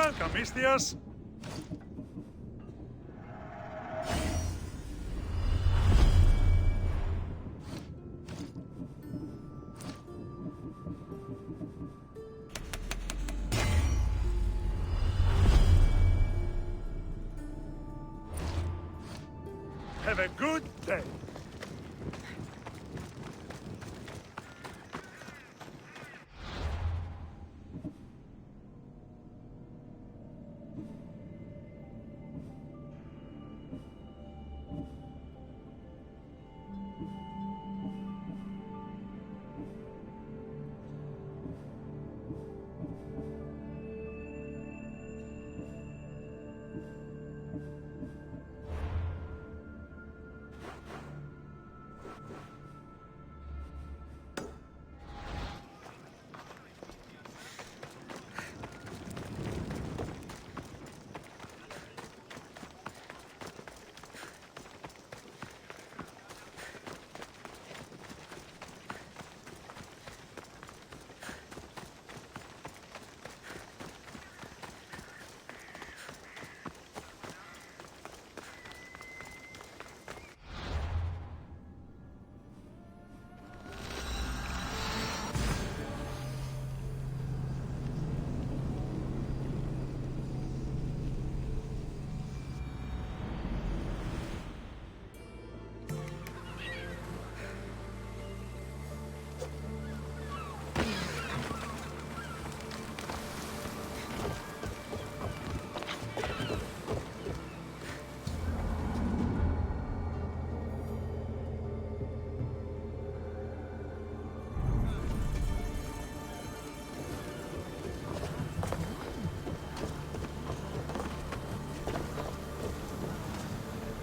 Welcome, Mistias. Have a good day.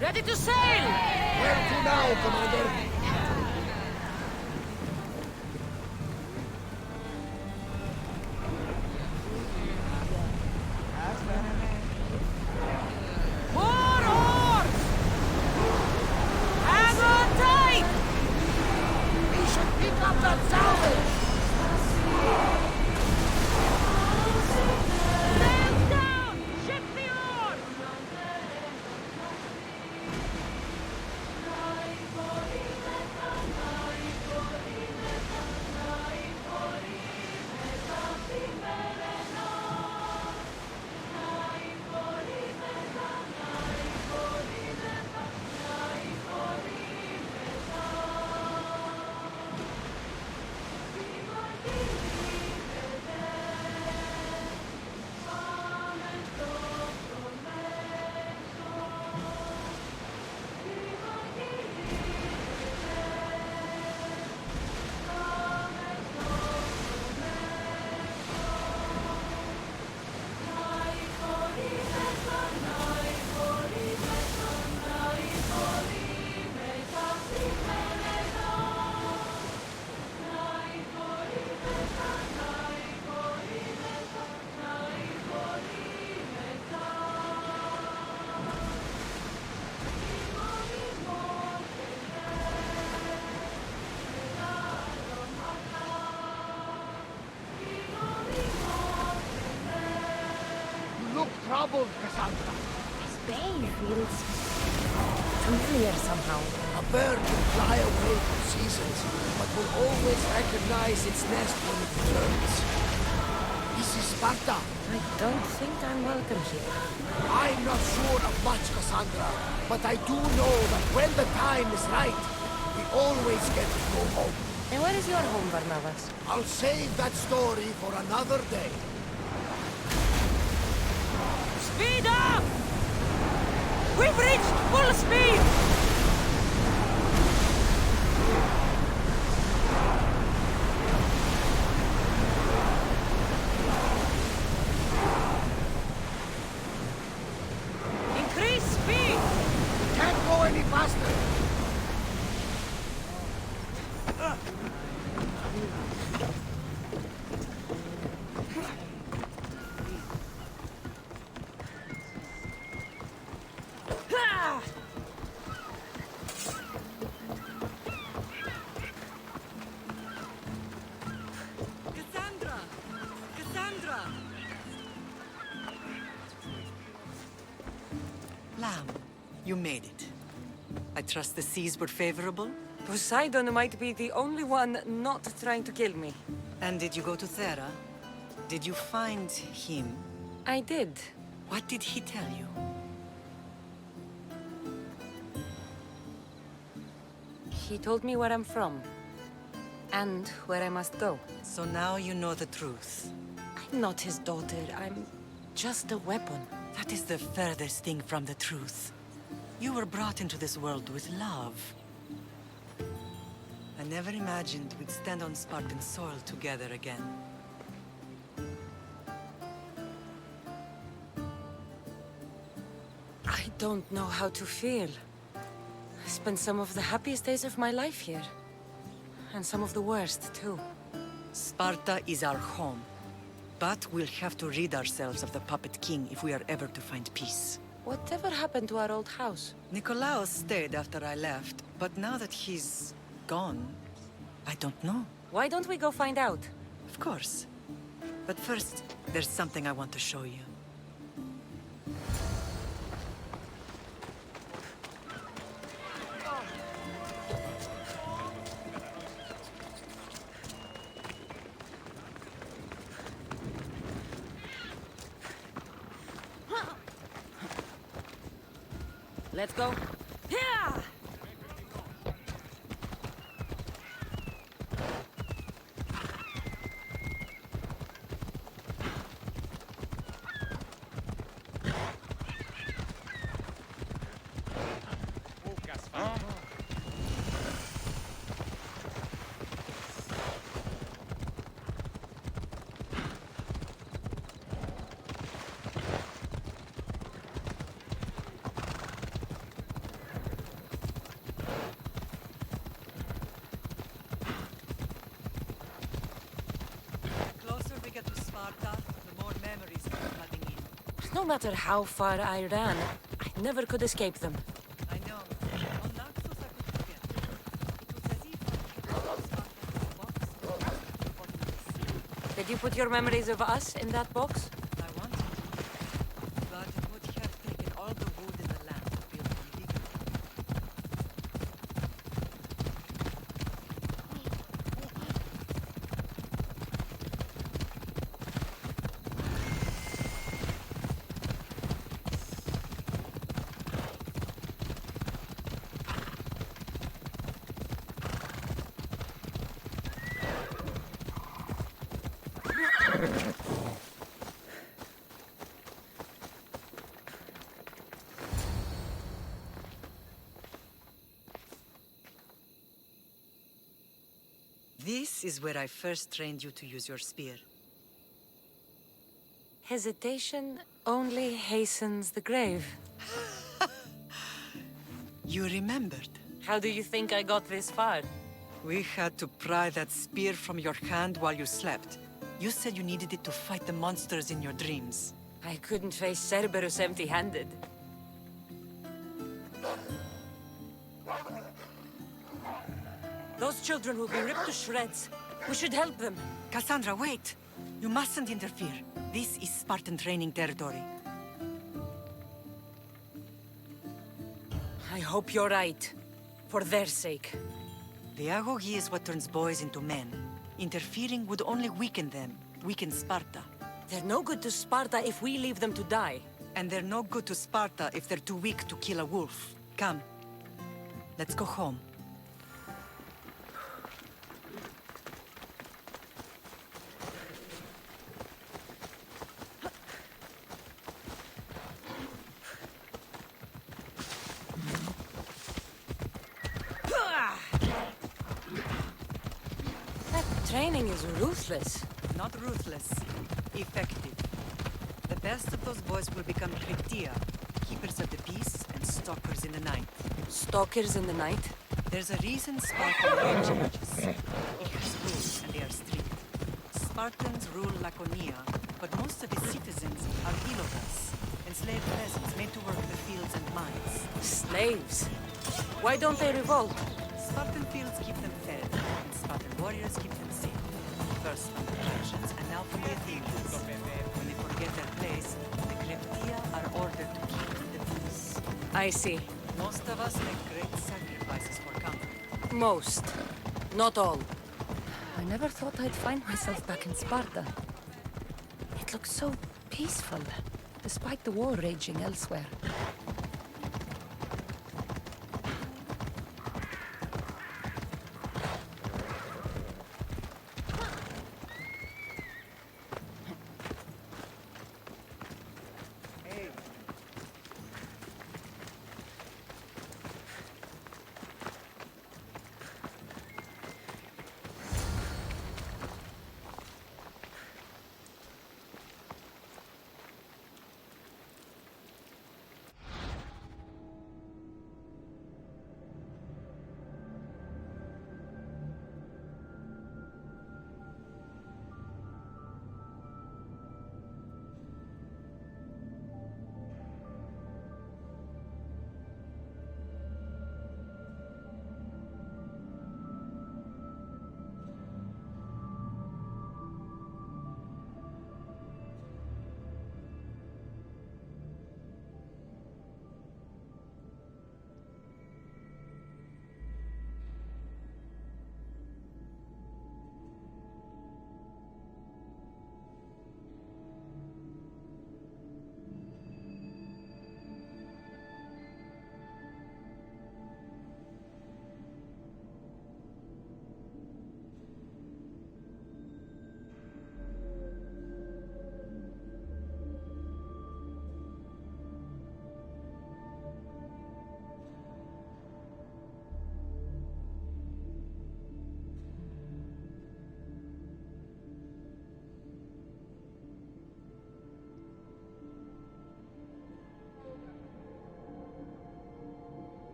Ready to sail! Where to now, Commander? More oars! Hang on tight! We should pick up that salvage! Sails down! Ship the oars! You look troubled, Cassandra. This bay feels familiar somehow. A bird can fly away for seasons, but will always recognize its nest when it returns. This is Sparta. I don't think I'm welcome here. I'm not sure of much, Cassandra, but I do know that when the time is right, we always get to go home. And where is your home, Barnabas? I'll save that story for another day. Speed up! We've reached full speed! Increase speed! Can't go any faster. You made it. I trust the seas were favorable? Poseidon might be the only one not trying to kill me. And did you go to Thera? Did you find him? I did. What did he tell you? He told me where I'm from. And where I must go. So now you know the truth. I'm not his daughter. I'm just a weapon. That is the furthest thing from the truth. You were brought into this world with love. I never imagined we'd stand on Spartan soil together again. I don't know how to feel. I spent some of the happiest days of my life here. And some of the worst, too. Sparta is our home. But we'll have to rid ourselves of the Puppet King if we are ever to find peace. Whatever happened to our old house? Nikolaos stayed after I left, but now that he's gone, I don't know. Why don't we go find out? Of course. But first, there's something I want to show you. Let's go. Yeah! No matter how far I ran, I never could escape them. I know. On Naxos I could forget. It was as if I could box. Did you put your memories of us in that box? I wanted to, but it would have taken all the wood in the land to build one bigger. This is where I first trained you to use your spear. Hesitation only hastens the grave. You remembered. How do you think I got this far? We had to pry that spear from your hand while you slept. You said you needed it to fight the monsters in your dreams. I couldn't face Cerberus empty-handed. Those children will be ripped to shreds. We should help them. Cassandra, wait! You mustn't interfere. This is Spartan training territory. I hope you're right. For their sake. The agogi is what turns boys into men. Interfering would only weaken them, weaken Sparta. They're no good to Sparta if we leave them to die. And they're no good to Sparta if they're too weak to kill a wolf. Come. Let's go home. Training is ruthless. Not ruthless. Effective. The best of those boys will become Kryptia, keepers of the peace and stalkers in the night. Stalkers in the night? There's a reason Spartan range changes. It has rules and they are strict. Spartans rule Laconia, but most of its citizens are Ilotas, enslaved peasants made to work the fields and mines. Slaves? Why don't they revolt? Spartan fields keep them fed, and Spartan warriors keep them safe. First from the Persians, and now from the Athenians. When they forget their place, the Kryptia are ordered to keep the peace. I see. Most of us make great sacrifices for comfort. Most. Not all. I never thought I'd find myself back in Sparta. It looks so peaceful, despite the war raging elsewhere.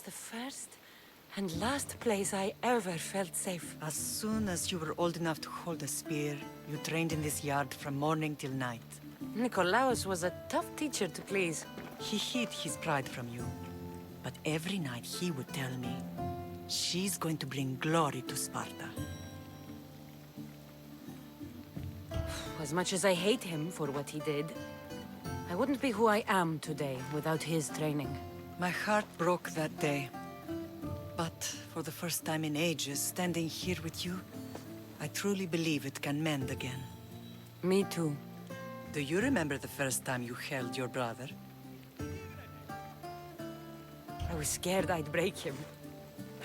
The first and last place I ever felt safe. As soon as you were old enough to hold a spear, you trained in this yard from morning till night. Nikolaos was a tough teacher to please. He hid his pride from you. But every night he would tell me, she's going to bring glory to Sparta. As much as I hate him for what he did, I wouldn't be who I am today without his training. My heart broke that day. But for the first time in ages, standing here with you, I truly believe it can mend again. Me too. Do you remember the first time you held your brother? I was scared I'd break him.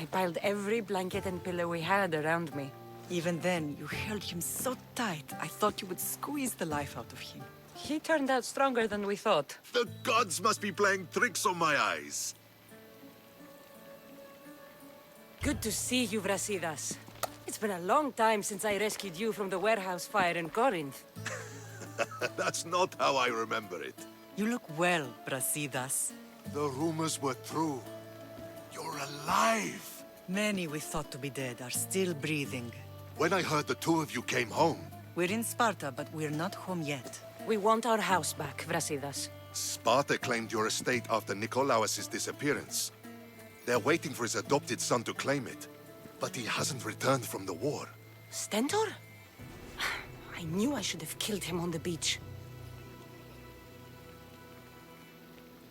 I piled every blanket and pillow we had around me. Even then, you held him so tight, I thought you would squeeze the life out of him. He turned out stronger than we thought. The gods must be playing tricks on my eyes. Good to see you, Brasidas. It's been a long time since I rescued you from the warehouse fire in Corinth. That's not how I remember it. You look well, Brasidas. The rumors were true. You're alive. Many we thought to be dead are still breathing. When I heard the two of you came home, We're in Sparta, but we're not home yet. We want our house back, Vrasidas. Sparta claimed your estate after Nikolaos' disappearance. They're waiting for his adopted son to claim it. But he hasn't returned from the war. Stentor? I knew I should have killed him on the beach.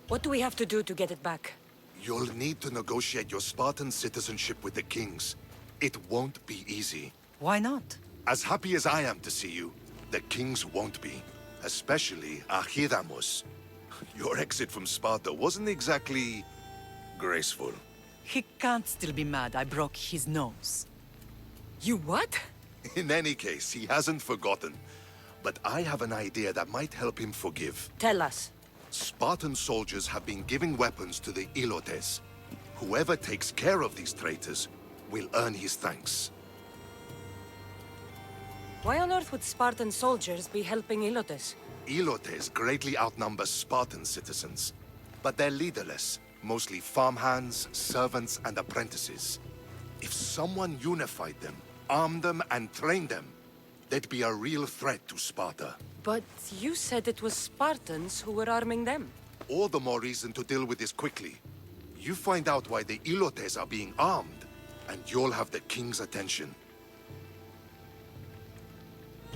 What do we have to do to get it back? You'll need to negotiate your Spartan citizenship with the kings. It won't be easy. Why not? As happy as I am to see you, the kings won't be. Especially Archidamos. Your exit from Sparta wasn't exactly graceful. He can't still be mad I broke his nose. You what? In any case, he hasn't forgotten. But I have an idea that might help him forgive. Tell us. Spartan soldiers have been giving weapons to the Ilotes. Whoever takes care of these traitors will earn his thanks. Why on earth would Spartan soldiers be helping Ilotes? Ilotes greatly outnumber Spartan citizens, but they're leaderless, mostly farmhands, servants, and apprentices. If someone unified them, armed them, and trained them, they'd be a real threat to Sparta. But you said it was Spartans who were arming them. All the more reason to deal with this quickly. You find out why the Ilotes are being armed, and you'll have the king's attention.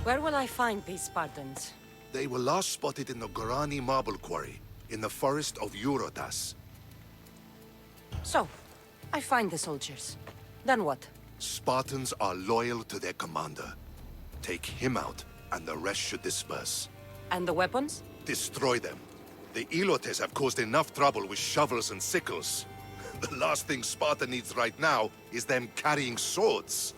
Where will I find these Spartans? They were last spotted in the Gorani marble quarry, in the forest of Eurotas. So, I find the soldiers. Then what? Spartans are loyal to their commander. Take him out, and the rest should disperse. And the weapons? Destroy them. The Ilotes have caused enough trouble with shovels and sickles. The last thing Sparta needs right now is them carrying swords.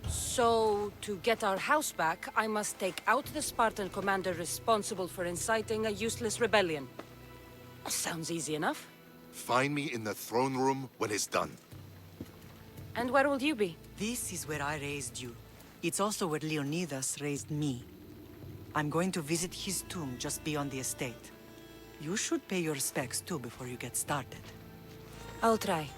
So, to get our house back, I must take out the Spartan commander responsible for inciting a useless rebellion. Sounds easy enough. Find me in the throne room when it's done. And where will you be? This is where I raised you. It's also where Leonidas raised me. I'm going to visit his tomb just beyond the estate. You should pay your respects too before you get started. I'll try.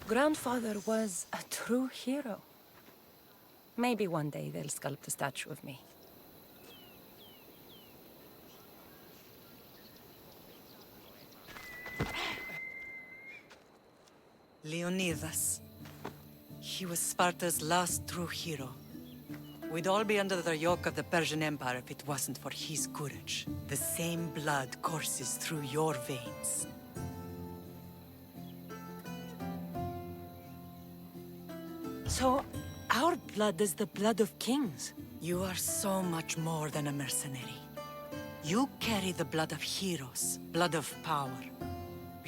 Grandfather was a true hero. Maybe one day they'll sculpt a statue of me. Leonidas. He was Sparta's last true hero. We'd all be under the yoke of the Persian Empire if it wasn't for his courage. The same blood courses through your veins. So, our blood is the blood of kings. You are so much more than a mercenary. You carry the blood of heroes, blood of power.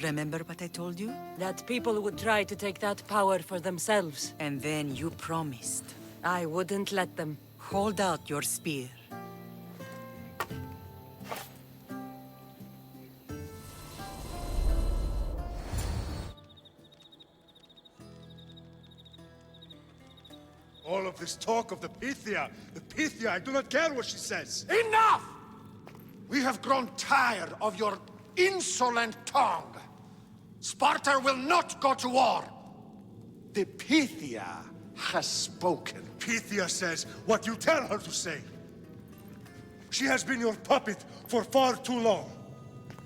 Remember what I told you? That people would try to take that power for themselves. And then you promised. I wouldn't let them. Hold out your spear. All of this talk of the Pythia, I do not care what she says. Enough! We have grown tired of your insolent tongue. Sparta will not go to war. The Pythia has spoken. Pythia says what you tell her to say. She has been your puppet for far too long.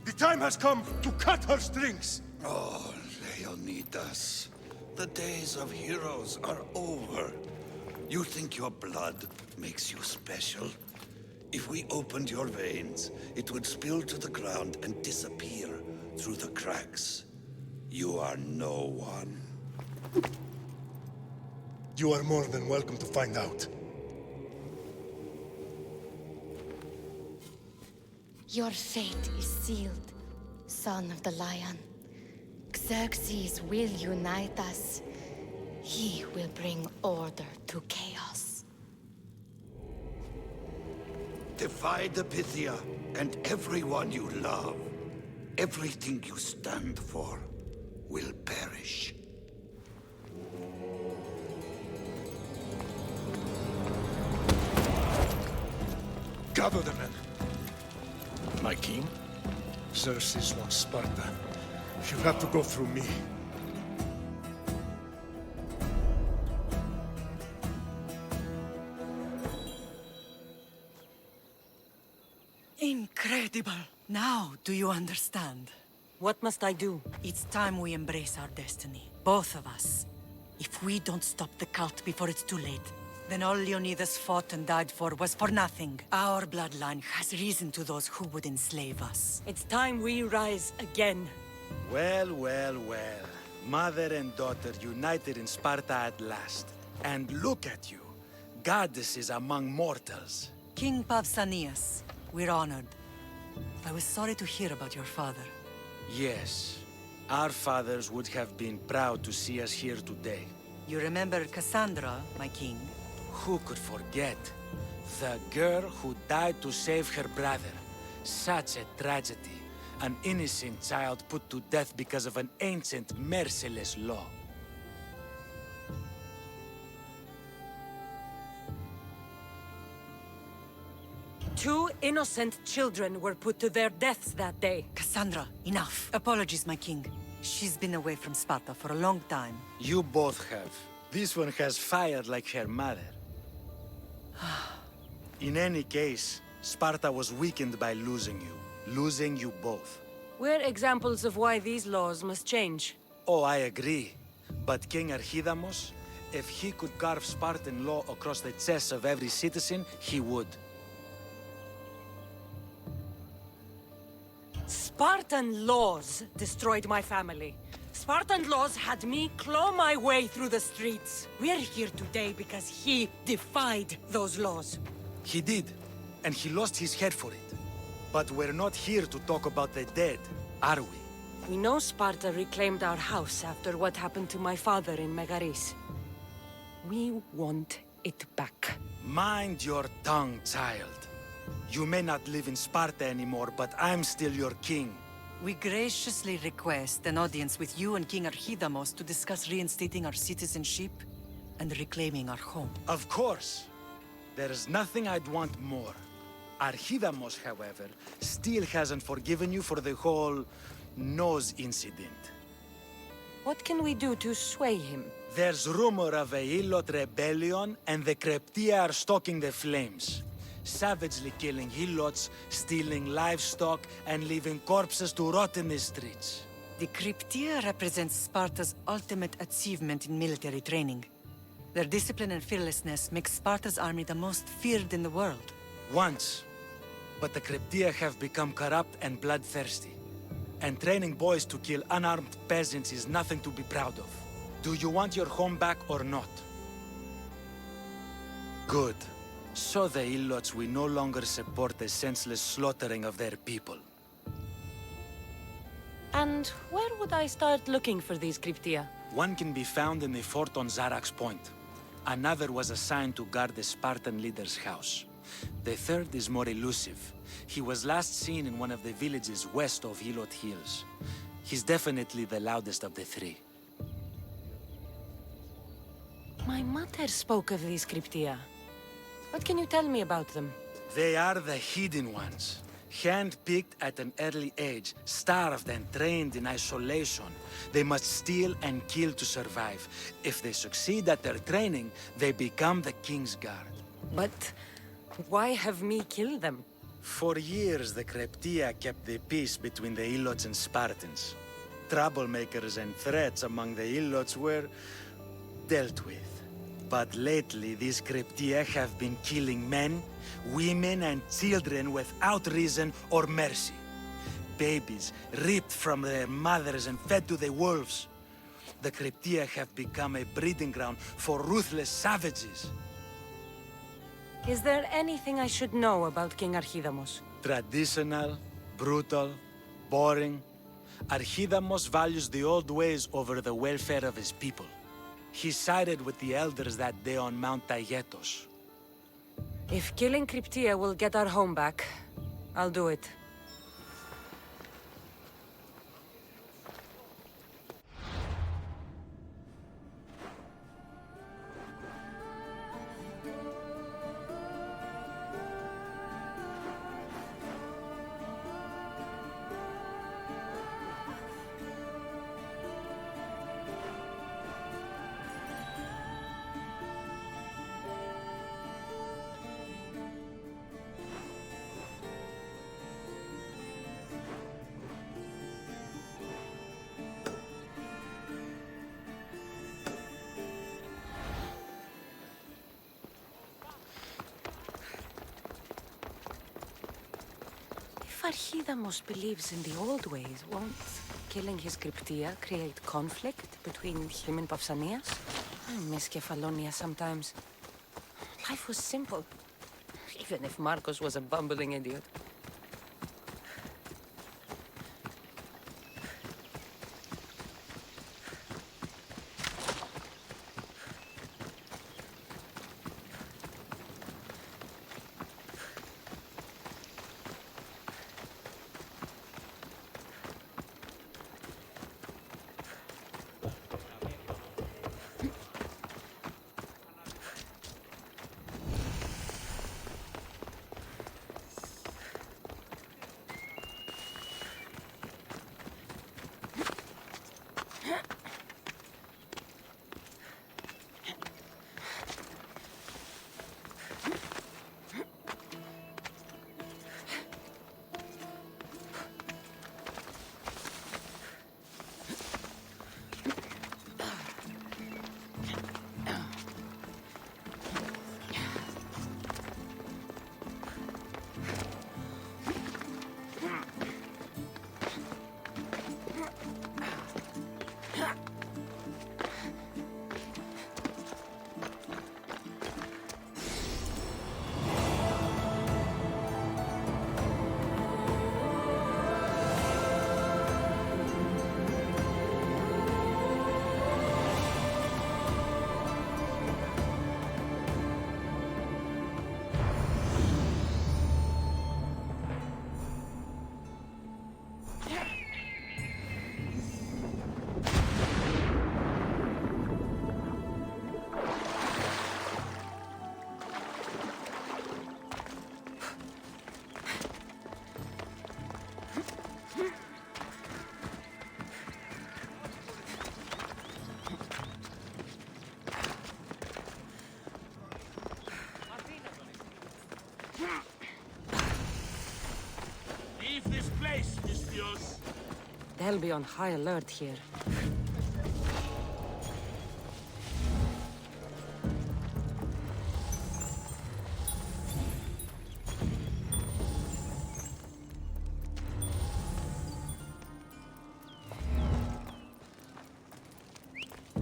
The time has come to cut her strings. Oh, Leonidas. The days of heroes are over. You think your blood makes you special? If we opened your veins, it would spill to the ground and disappear through the cracks. You are no one. You are more than welcome to find out. Your fate is sealed, son of the lion. Xerxes will unite us. He will bring order to chaos. Divide the Pythia and everyone you love. Everything you stand for will perish. Gather the men. My king? Xerxes wants Sparta. You have to go through me. Incredible! Now do you understand? What must I do? It's time we embrace our destiny, both of us. If we don't stop the cult before it's too late, then all Leonidas fought and died for was for nothing. Our bloodline has risen to those who would enslave us. It's time we rise again. Well, well, well. Mother and daughter united in Sparta at last. And look at you. Goddesses among mortals. King Pausanias, we're honored. I was sorry to hear about your father. Yes. Our fathers would have been proud to see us here today. You remember Cassandra, my king? Who could forget? The girl who died to save her brother. Such a tragedy. An innocent child put to death because of an ancient, merciless law. Two innocent children were put to their deaths that day. Cassandra, enough. Apologies, my king. She's been away from Sparta for a long time. You both have. This one has fired like her mother. In any case, Sparta was weakened by losing you both. We're examples of why these laws must change. Oh, I agree. But King Archidamos, if he could carve Spartan law across the chests of every citizen, he would. Spartan laws destroyed my family. Spartan laws had me claw my way through the streets. We're here today because he defied those laws. He did, and he lost his head for it. But we're not here to talk about the dead, are we? We know Sparta reclaimed our house after what happened to my father in Megaris. We want it back. Mind your tongue, child. You may not live in Sparta anymore, but I'm still your king. We graciously request an audience with you and King Archidamos to discuss reinstating our citizenship and reclaiming our home. Of course. There's nothing I'd want more. Archidamos, however, still hasn't forgiven you for the whole nose incident. What can we do to sway him? There's rumor of a Hilot rebellion, and the Kreptia are stalking the flames. Savagely killing Helots, stealing livestock, and leaving corpses to rot in the streets. The Cryptia represents Sparta's ultimate achievement in military training. Their discipline and fearlessness make Sparta's army the most feared in the world. Once. But the Cryptia have become corrupt and bloodthirsty. And training boys to kill unarmed peasants is nothing to be proud of. Do you want your home back or not? Good. So the Ilots will no longer support the senseless slaughtering of their people. And where would I start looking for these Cryptia? One can be found in the fort on Zarak's Point. Another was assigned to guard the Spartan leader's house. The third is more elusive. He was last seen in one of the villages west of Hilot Hills. He's definitely the loudest of the three. My mother spoke of these cryptia. What can you tell me about them? They are the hidden ones. Hand-picked at an early age, starved and trained in isolation. They must steal and kill to survive. If they succeed at their training, they become the King's Guard. But why have me kill them? For years, the Cryptia kept the peace between the Ilots and Spartans. Troublemakers and threats among the Ilots were dealt with. But lately, these Cryptia have been killing men, women, and children without reason or mercy. Babies ripped from their mothers and fed to the wolves. The Cryptia have become a breeding ground for ruthless savages. Is there anything I should know about King Archidamos? Traditional, brutal, boring. Archidamos values the old ways over the welfare of his people. He sided with the elders that day on Mount Taygetos. If killing Cryptia will get our home back, I'll do it. If Archidamos believes in the old ways, won't killing his Cryptia create conflict between him and Pausanias? I miss Kefalonia sometimes. Life was simple, even if Marcos was a bumbling idiot. They'll be on high alert here.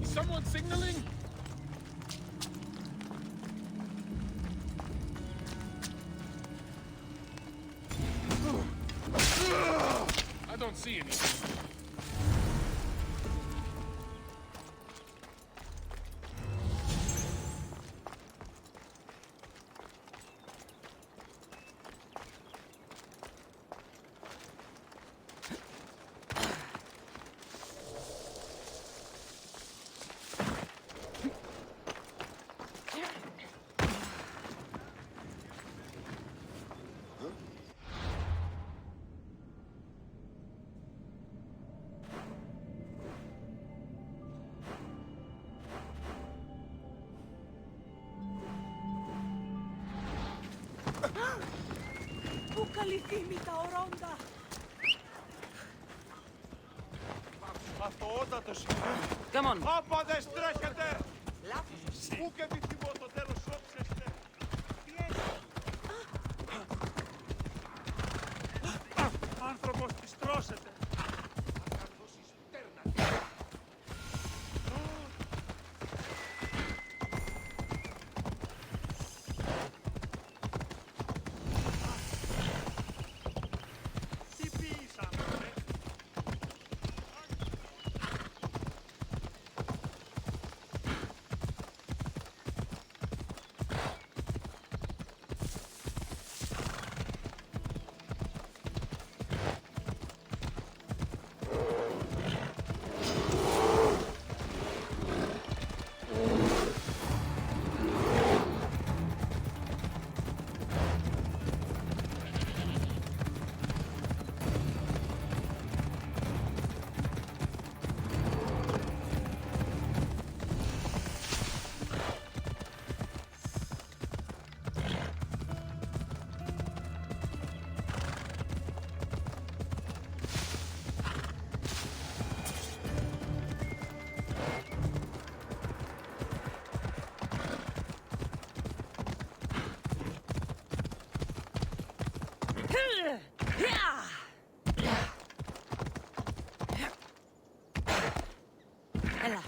Is someone signaling? I don't see anything. Come on. Όπα δεν στρέχετε! Πού και επιθυμώ το τέλος όψεστε! Άνθρωπος της τρώσετε! Τι ποιήσαμε, ρε! Έλα.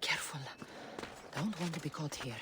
Careful. Don't want to be caught here.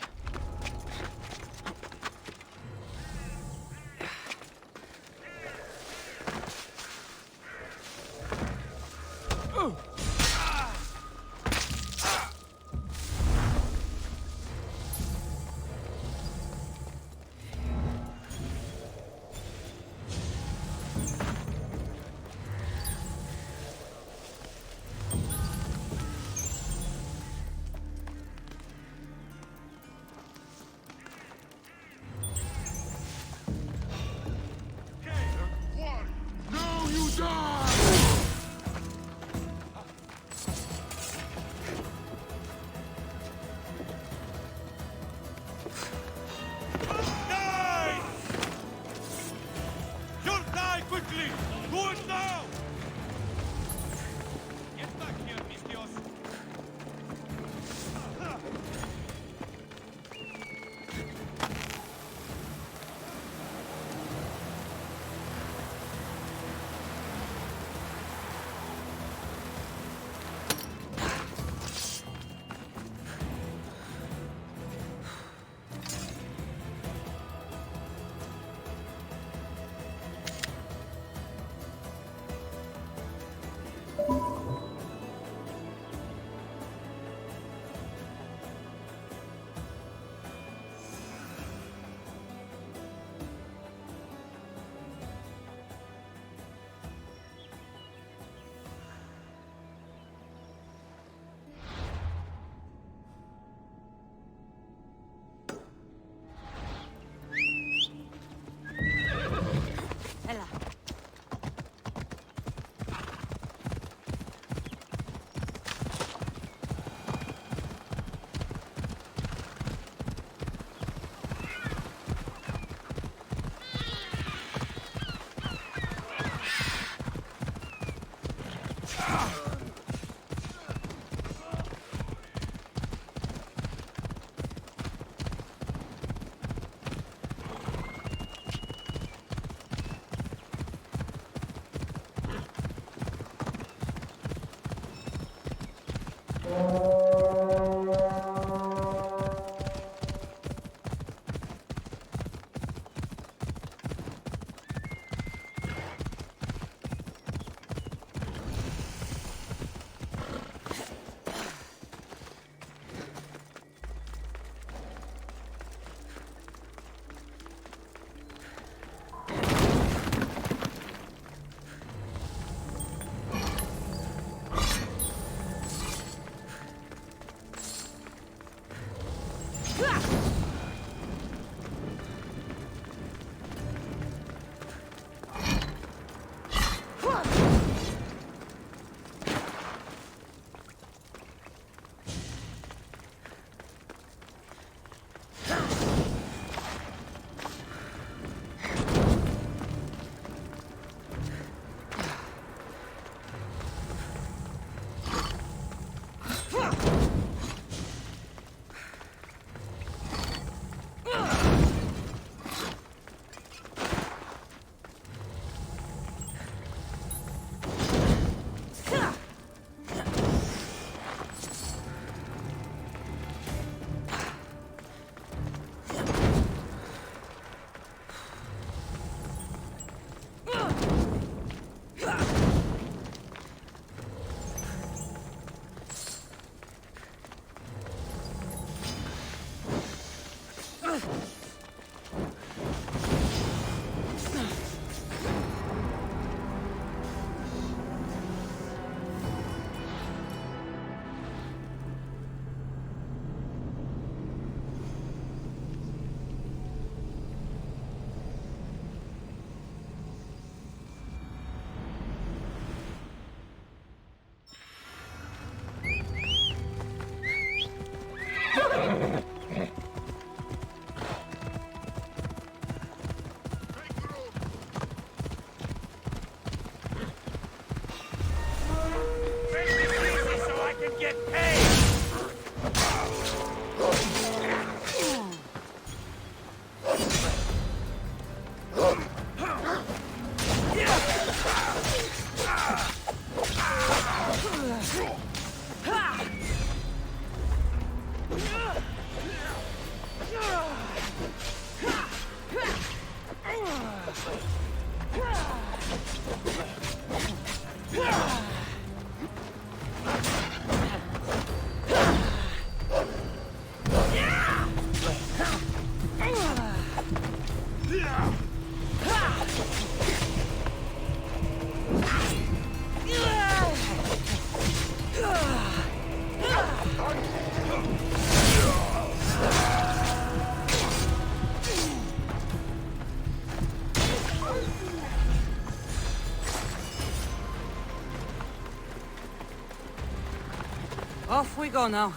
Off we go now.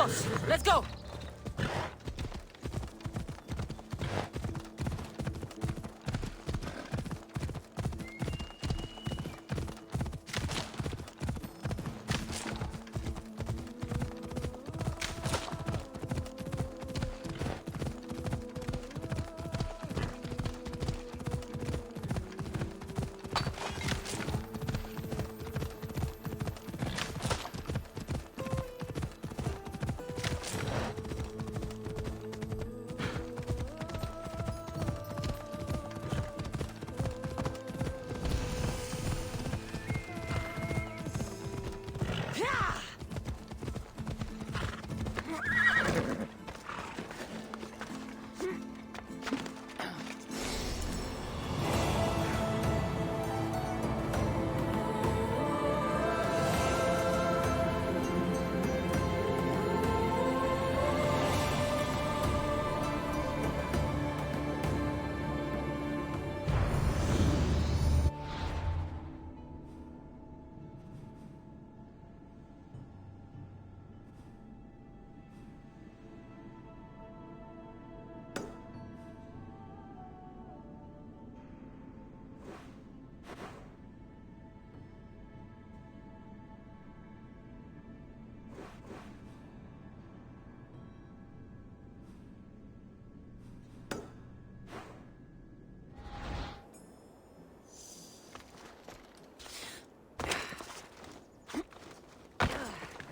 Vamos! Let's go!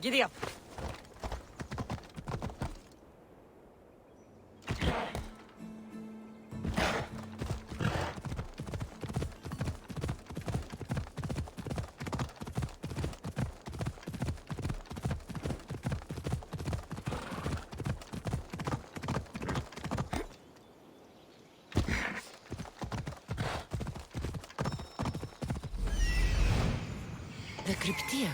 Giddy up! The cryptia.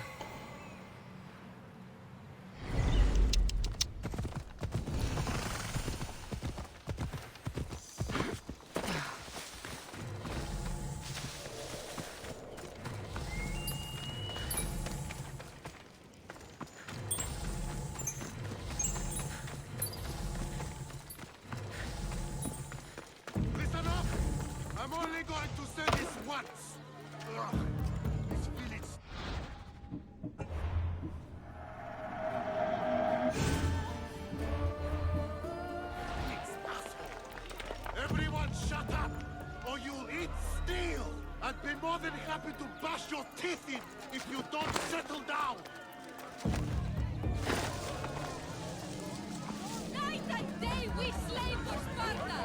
Listen up! I'm only going to say this once. Ugh. This village. Everyone shut up, or you'll eat steel! I'd be more than happy to bash your teeth in if you don't settle down! Night and day we slave for Sparta!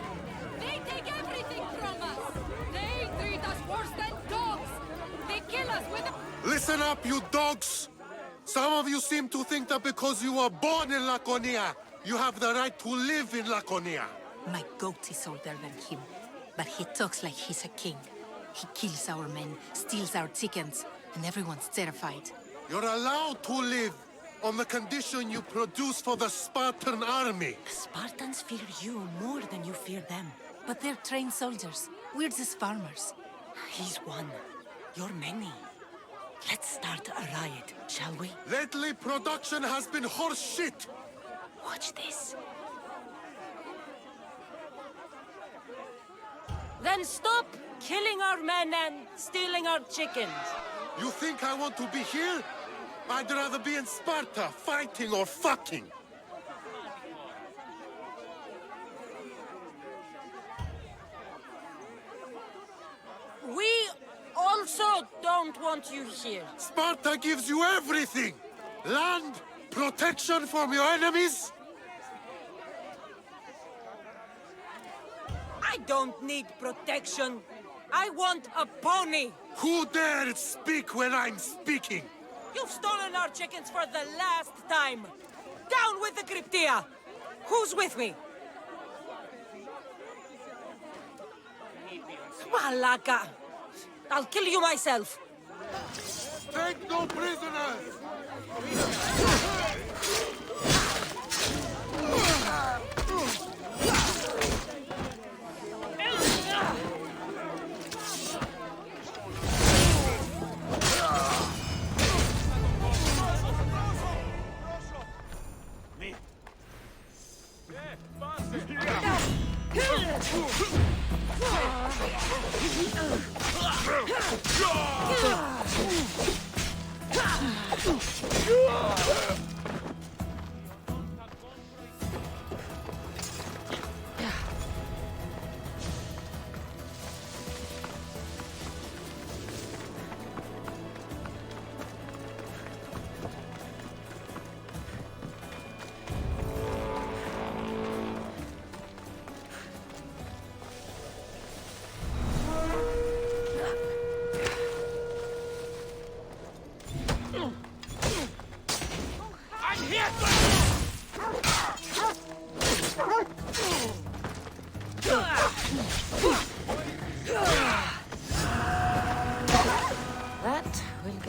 They take everything from us! They treat us worse than dogs! They kill us with a... Listen up, you dogs! Some of you seem to think that because you were born in Laconia, you have the right to live in Laconia. My goat is older than him, but he talks like he's a king. He kills our men, steals our chickens, and everyone's terrified. You're allowed to live on the condition you produce for the Spartan army. The Spartans fear you more than you fear them. But they're trained soldiers. We're just farmers. He's one. You're many. Let's start a riot, shall we? Lately, production has been horse shit. Watch this. Then stop killing our men and stealing our chickens. You think I want to be here? I'd rather be in Sparta, fighting or fucking. We also don't want you here. Sparta gives you everything! Land, protection from your enemies. I don't need protection. I want a pony. Who dared speak when I'm speaking? You've stolen our chickens for the last time. Down with the cryptia. Who's with me? Malaka. I'll kill you myself. Take no prisoners! Me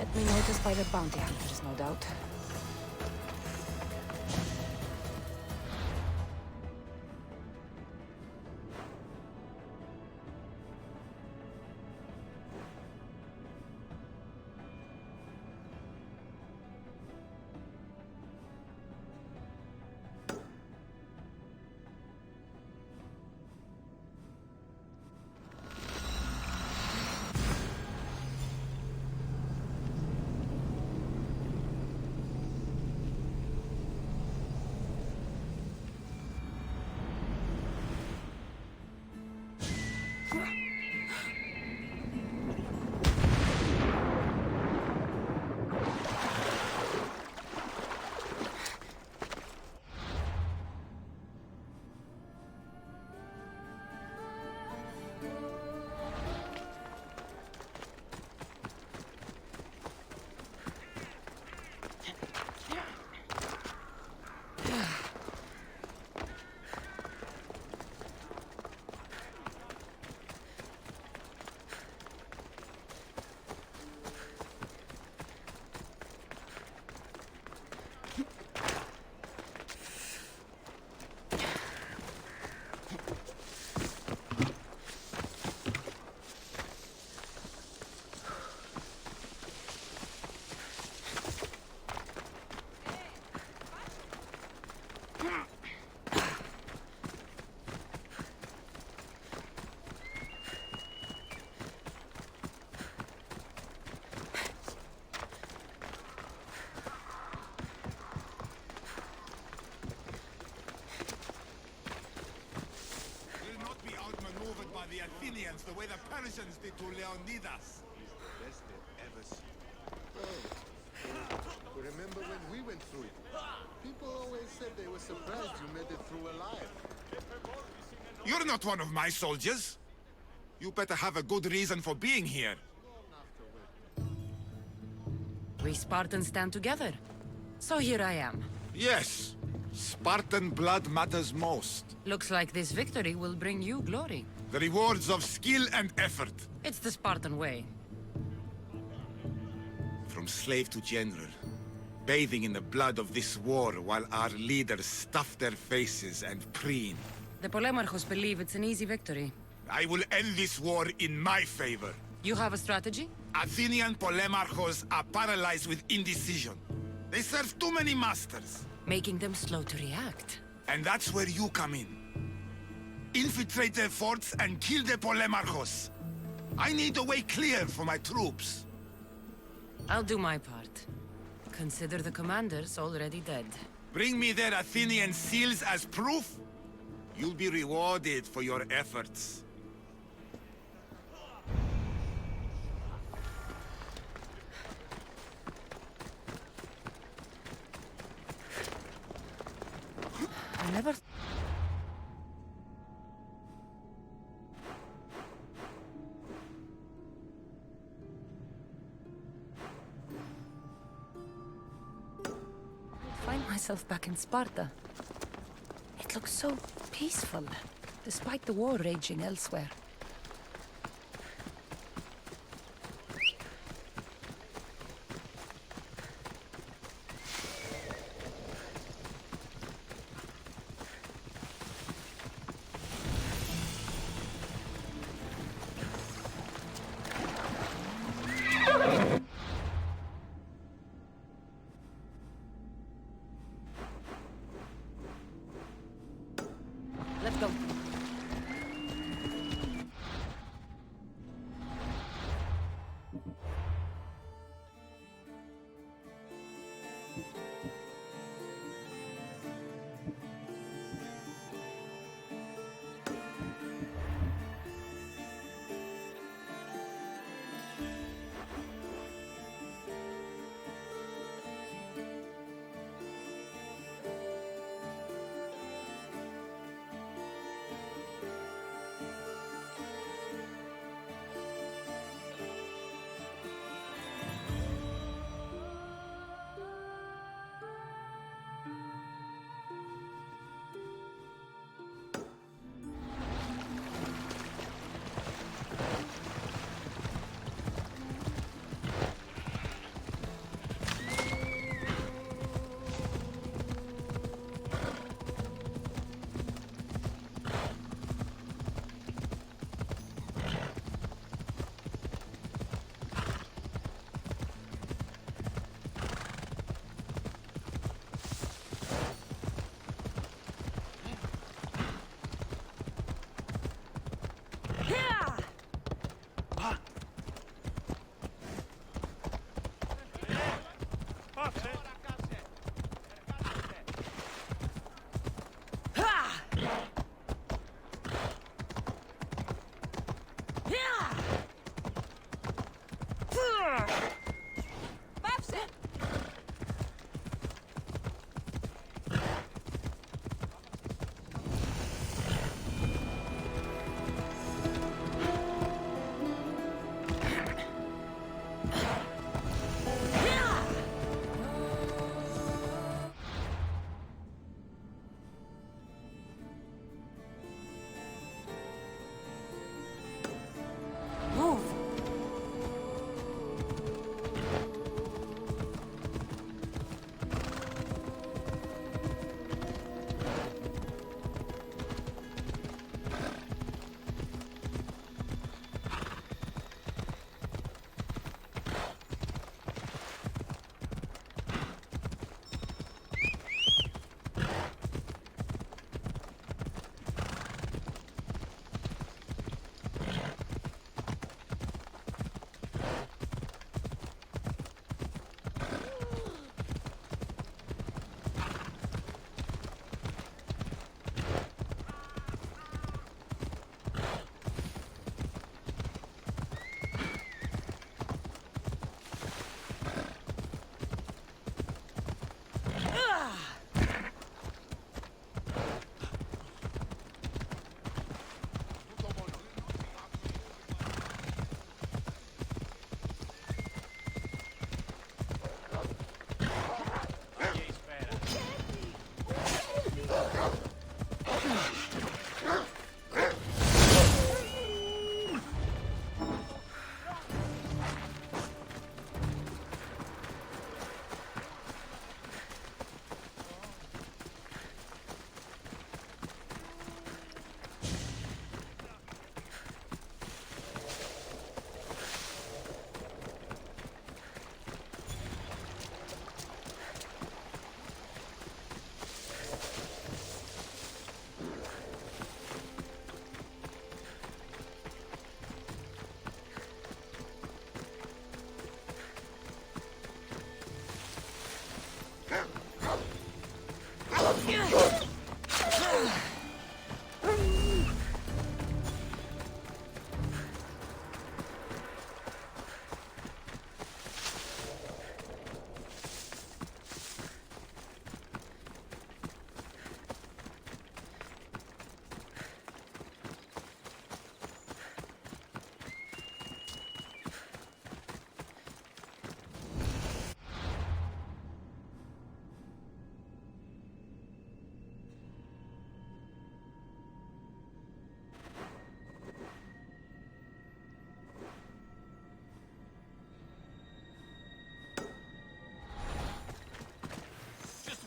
Get me noticed by the bounty hunters, no doubt. The Athenians the way the Persians did to Leonidas. He's the best they've ever seen. Oh, remember when we went through it? People always said they were surprised you made it through alive. You're not one of my soldiers. You better have a good reason for being here. We Spartans stand together. So here I am. Yes. Spartan blood matters most. Looks like this victory will bring you glory. The rewards of skill and effort. It's the Spartan way. From slave to general. Bathing in the blood of this war while our leaders stuff their faces and preen. The Polemarchos believe it's an easy victory. I will end this war in my favor. You have a strategy? Athenian Polemarchos are paralyzed with indecision. They serve too many masters. Making them slow to react. And that's where you come in. Infiltrate their forts and kill the Polemarchos. I need a way clear for my troops. I'll do my part. Consider the commanders already dead. Bring me their Athenian seals as proof. You'll be rewarded for your efforts. I never... find myself back in Sparta. It looks so peaceful, despite the war raging elsewhere. Let's go. Πάψε!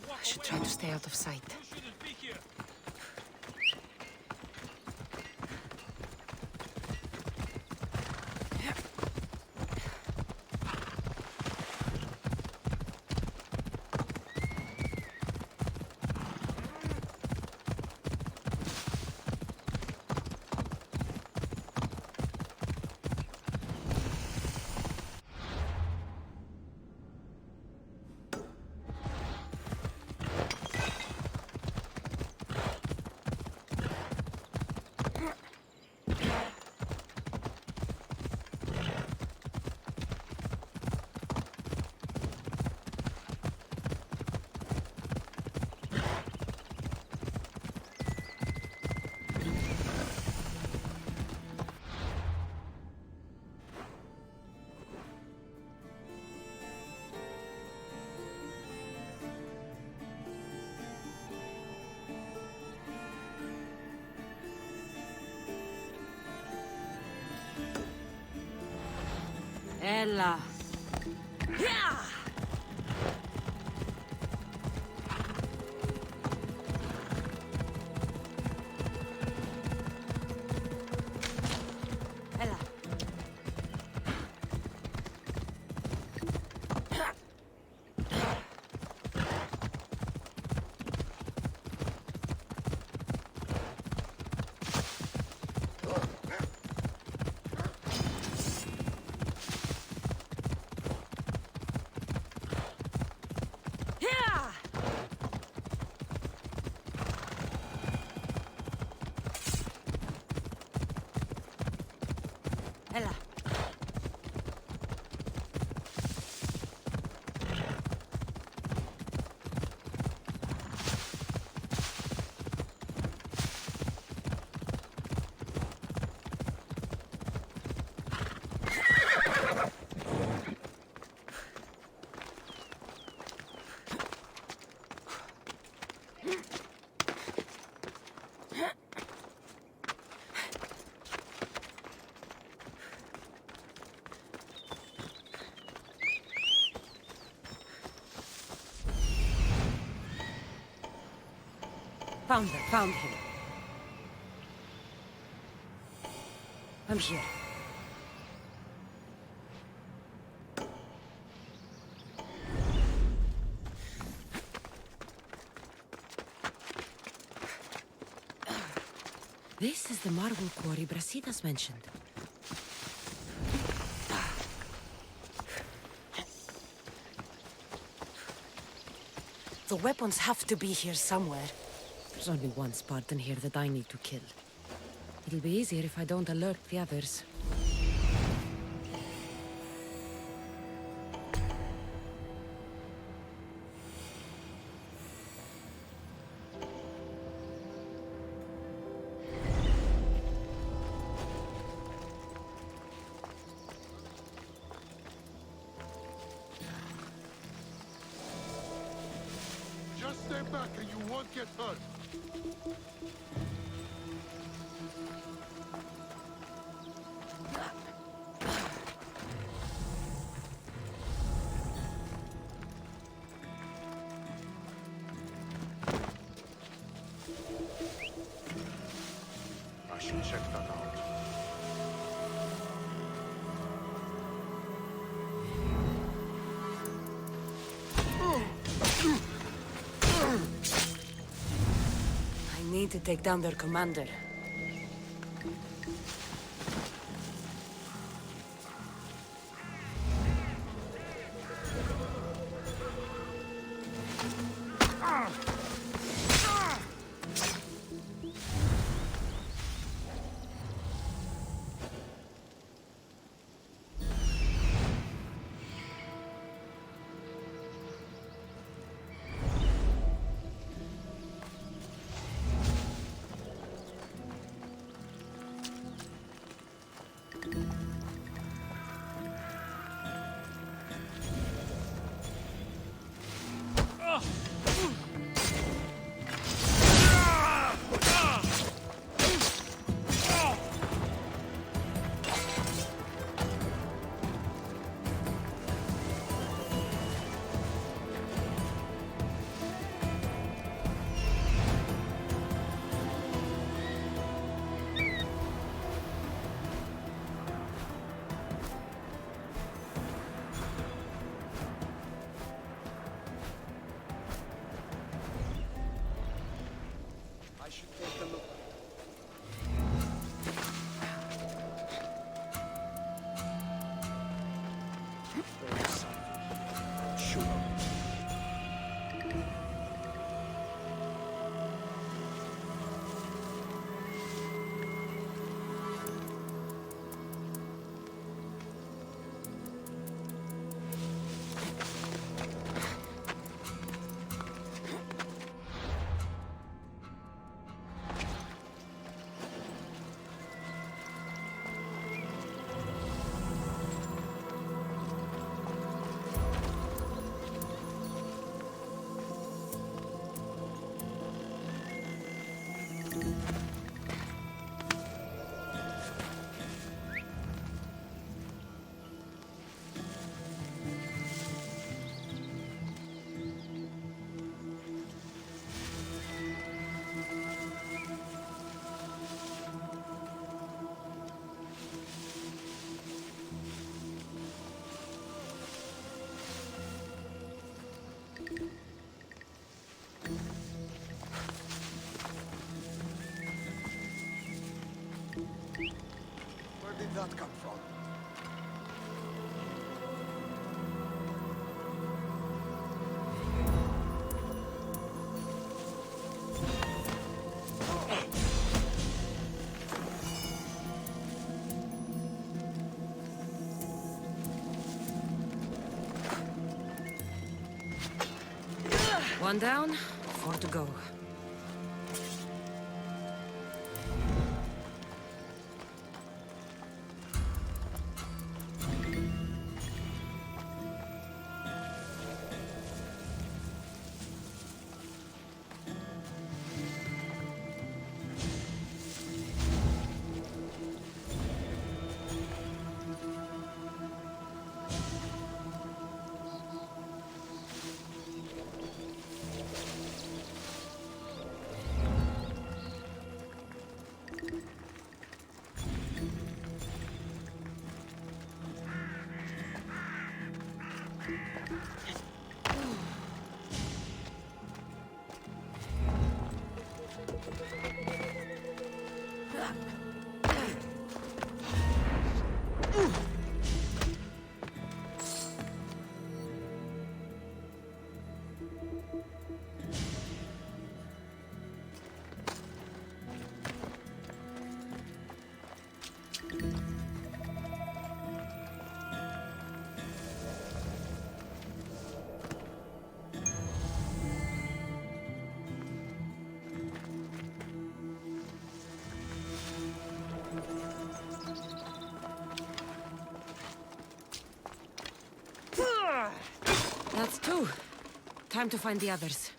I should try to stay out of sight. Έλα. Έλα. Found him. I'm here. This is the marble quarry Brasidas mentioned. The weapons have to be here somewhere. There's only one Spartan here that I need to kill. It'll be easier if I don't alert the others. Just stay back and you won't get hurt. I should check that out. I need to take down their commander. I should take a look. There's something. Sure. Where did that come from? One down, 4 to go. That's two. Time to find the others.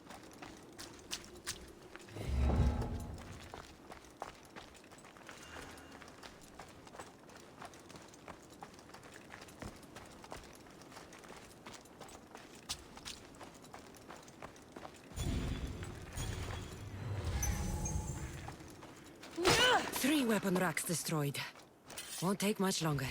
Three weapon racks destroyed. Won't take much longer.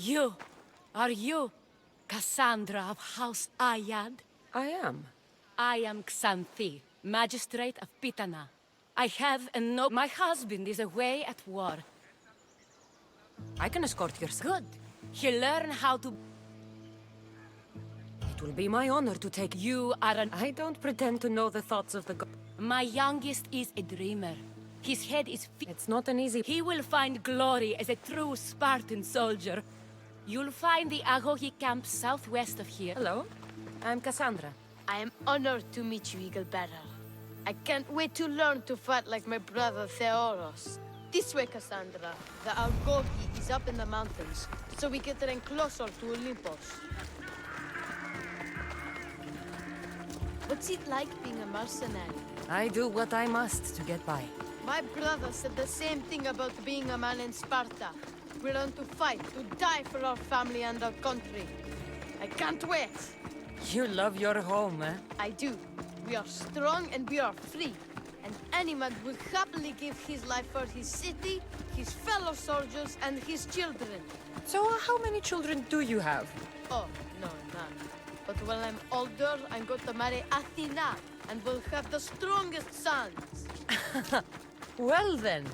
You! Are you Cassandra of House Ayad? I am. I am Xanthi, magistrate of Pitana. I have a note. My husband is away at war. I can escort your son. Good. He'll learn how to... It will be my honor to take... You are an... I don't pretend to know the thoughts of the god. My youngest is a dreamer. His head is... It's not an easy... He will find glory as a true Spartan soldier. You'll find the Agogi camp southwest of here. Hello, I'm Cassandra. I am honored to meet you, Eagle Bearer. I can't wait to learn to fight like my brother Theoros. This way, Cassandra. The Agogi is up in the mountains, so we can train closer to Olympus. What's it like being a mercenary? I do what I must to get by. My brother said the same thing about being a man in Sparta. We learn to fight, to die for our family and our country. I can't wait. You love your home, eh? I do. We are strong and we are free. And any man will happily give his life for his city, his fellow soldiers, and his children. So how many children do you have? Oh, no, none. But when I'm older, I'm going to marry Athena, and we'll have the strongest sons. Well then.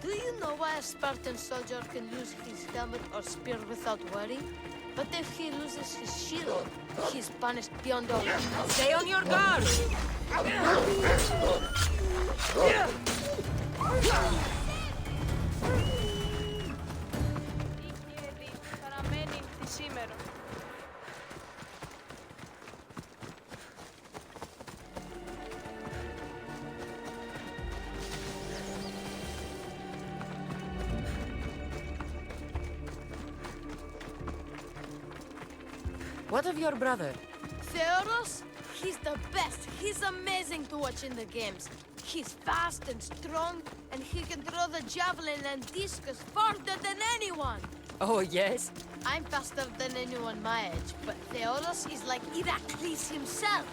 Do you know why a Spartan soldier can lose his helmet or spear without worry? But if he loses his shield, he's punished beyond all. Stay on your guard! What of your brother? Theoros? He's the best. He's amazing to watch in the games. He's fast and strong, and he can throw the javelin and discus farther than anyone. Oh, yes? I'm faster than anyone my age, but Theoros is like Heracles himself.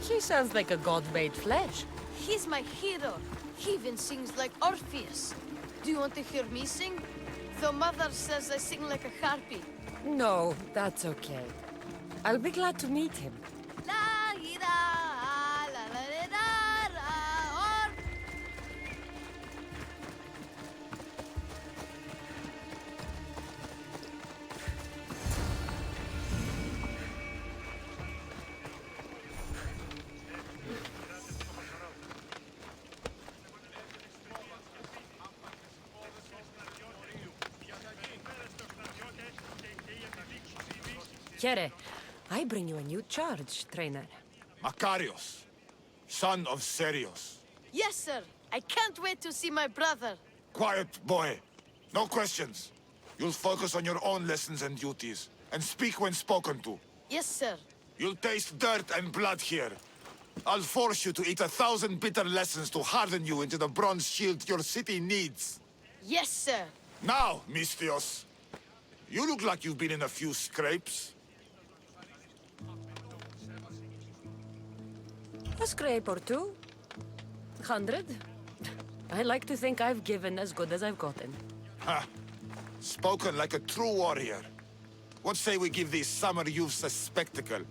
He sounds like a god made flesh. He's my hero. He even sings like Orpheus. Do you want to hear me sing? Though Mother says I sing like a harpy. No, that's okay. I'll be glad to meet him. Serie, I bring you a new charge, trainer. Makarios, son of Serios. Yes, sir. I can't wait to see my brother. Quiet, boy. No questions. You'll focus on your own lessons and duties, and speak when spoken to. Yes, sir. You'll taste dirt and blood here. I'll force you to eat 1,000 bitter lessons to harden you into the bronze shield your city needs. Yes, sir. Now, Mistios, you look like you've been in a few scrapes. A scrape or two. 100. I like to think I've given as good as I've gotten. Ha! Spoken like a true warrior. What say we give these summer youths a spectacle?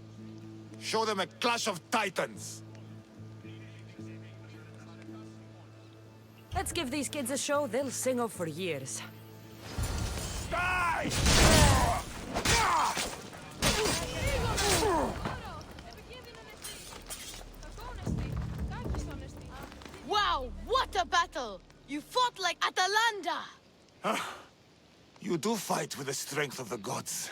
Show them a clash of titans! Let's give these kids a show they'll sing of for years. Die! Wow, what a battle! You fought like Atalanta! You do fight with the strength of the gods.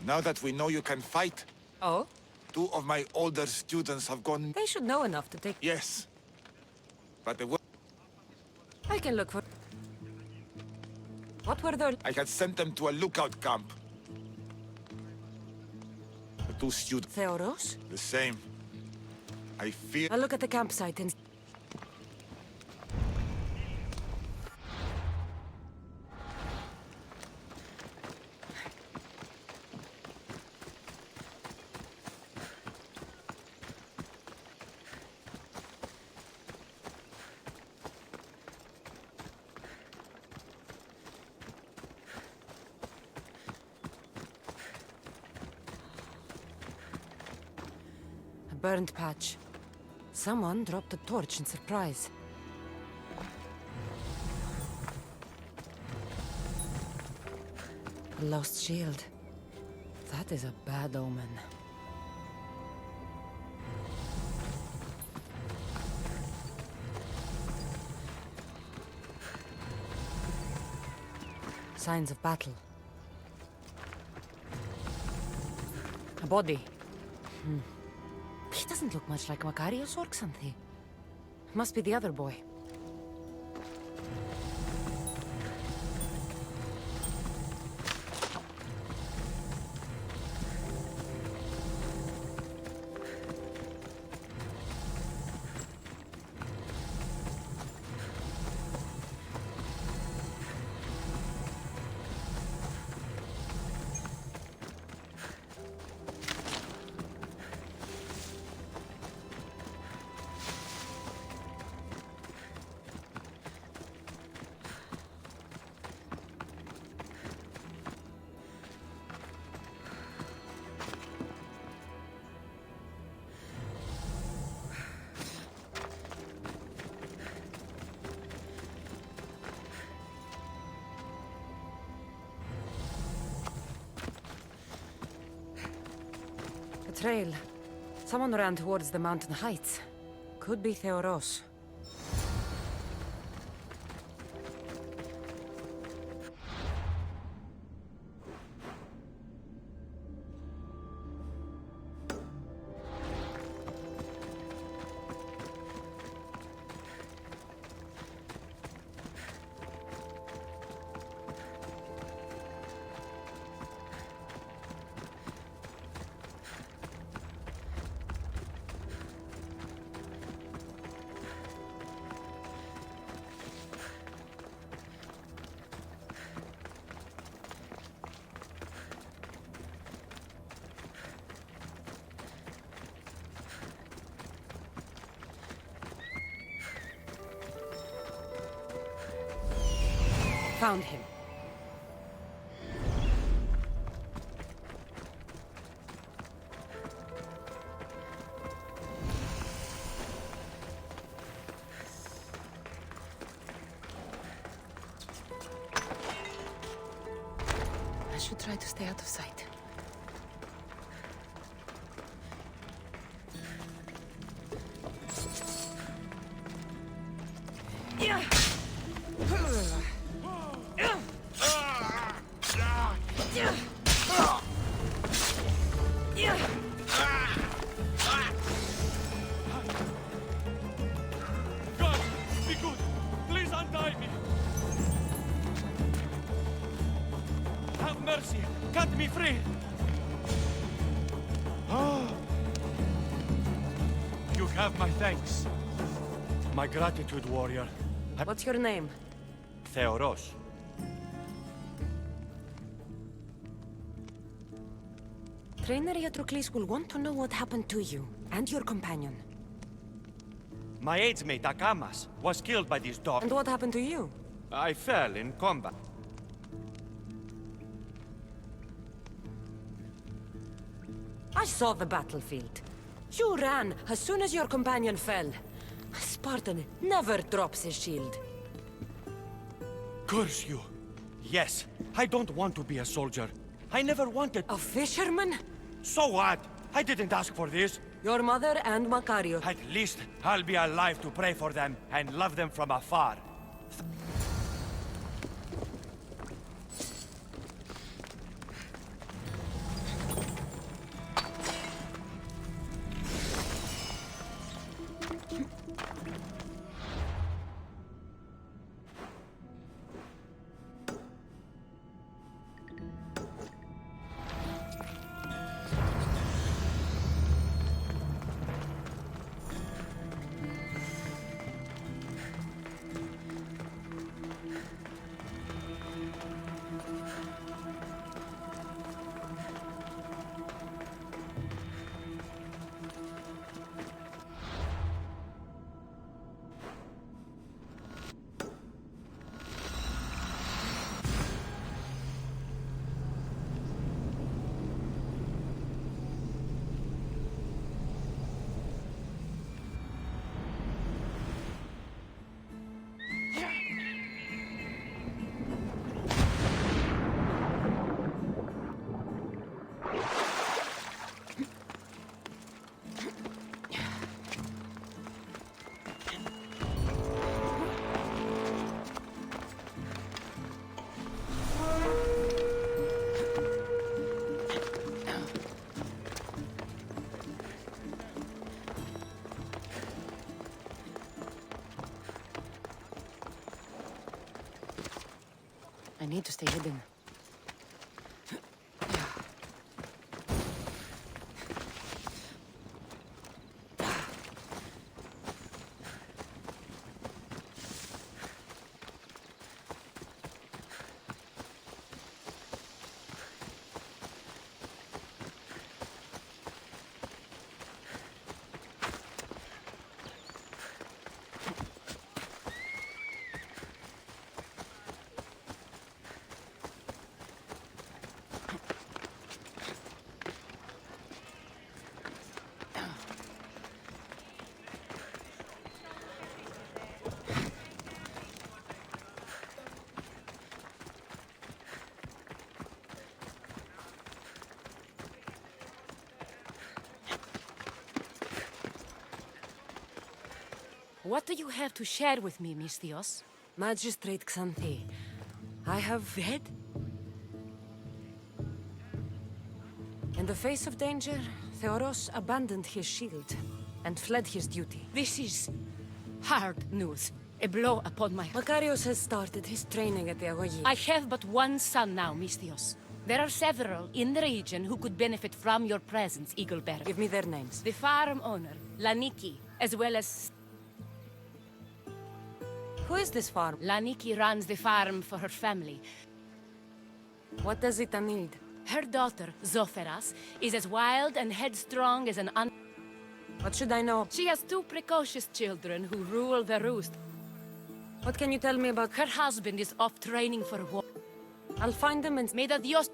Now that we know you can fight... Oh? 2 of my older students have gone... They should know enough to take... Yes. But the... I can look for... What were their... I had sent them to a lookout camp. The 2 students... Theoros? The same. I fear... I'll look at the campsite and... burnt patch. Someone dropped a torch in surprise. A lost shield. That is a bad omen. Signs of battle. A body. He doesn't look much like Makarios or Xanthi. Must be the other boy. Trail. Someone ran towards the mountain heights. Could be Theoros. Found him. I should try to stay out of sight. Yeah. God, be good. Please untie me. Have mercy. Cut me free. You have my thanks. My gratitude, warrior. What's your name? Theoros. Trainer Iatrocles will want to know what happened to you and your companion. My aidsmate, Akamas, was killed by these dogs. And what happened to you? I fell in combat. I saw the battlefield. You ran as soon as your companion fell. A Spartan never drops his shield. Curse you. Yes, I don't want to be a soldier. I never wanted... A fisherman? So what? I didn't ask for this. Your mother and Macario. At least I'll be alive to pray for them and love them from afar. I need to stay hidden. What do you have to share with me, Misthios? Magistrate Xanthi, I have... Dead? In the face of danger, Theoros abandoned his shield and fled his duty. This is hard news. A blow upon my... Makarios has started his training at the Agogi. I have but one son now, Misthios. There are several in the region who could benefit from your presence, Eaglebearer. Give me their names. The farm owner, Laniki, as well as... Who is this farm? Laniki runs the farm for her family. What does it need? Her daughter, Zoferas, is as wild and headstrong as an What should I know? She has two precocious children who rule the roost. What can you tell me about... Her husband is off training for war. I'll find them and... May the Dios...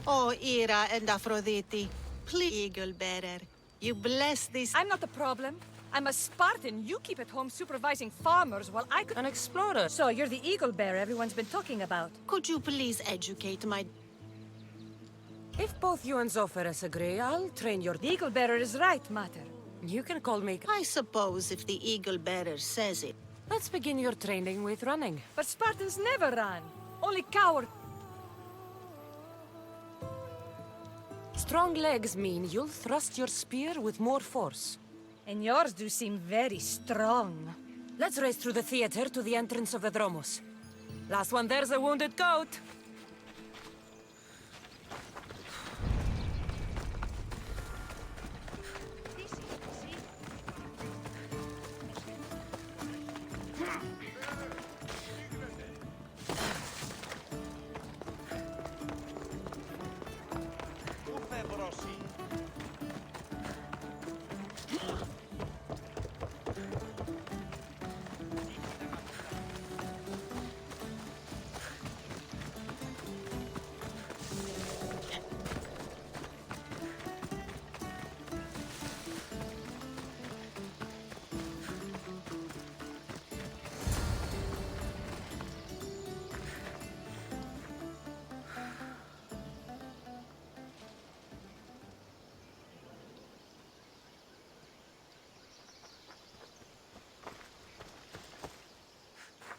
Oh, Ira and Aphrodite, please, Eagle-bearer, you bless this... I'm not the problem. I'm a Spartan. You keep at home supervising farmers while I could... An explorer. So you're the Eagle-bearer everyone's been talking about. Could you please educate my... If both you and Zoferas agree, I'll train your... The Eagle-bearer is right, Mater. You can call me... I suppose if the Eagle-bearer says it. Let's begin your training with running. But Spartans never run. Only coward... Strong legs mean you'll thrust your spear with more force. And yours do seem very strong. Let's race through the theater to the entrance of the Dromos. Last one there's a wounded goat.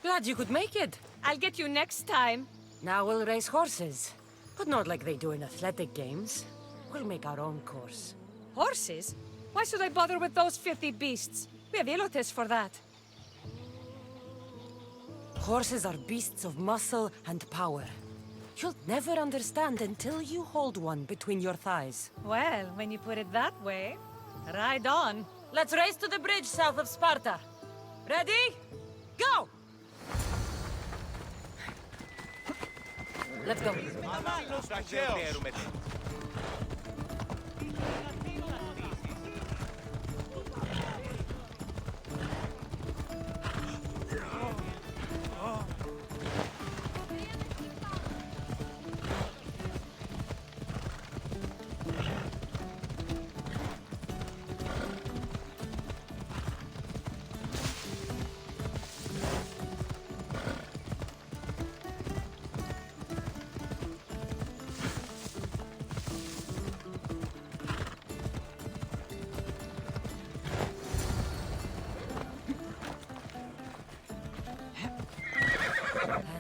Glad you could make it. I'll get you next time. Now we'll race horses. But not like they do in athletic games. We'll make our own course. Horses? Why should I bother with those filthy beasts? We have elotes for that. Horses are beasts of muscle and power. You'll never understand until you hold one between your thighs. Well, when you put it that way, ride on. Let's race to the bridge south of Sparta. Ready? Go! Let's go.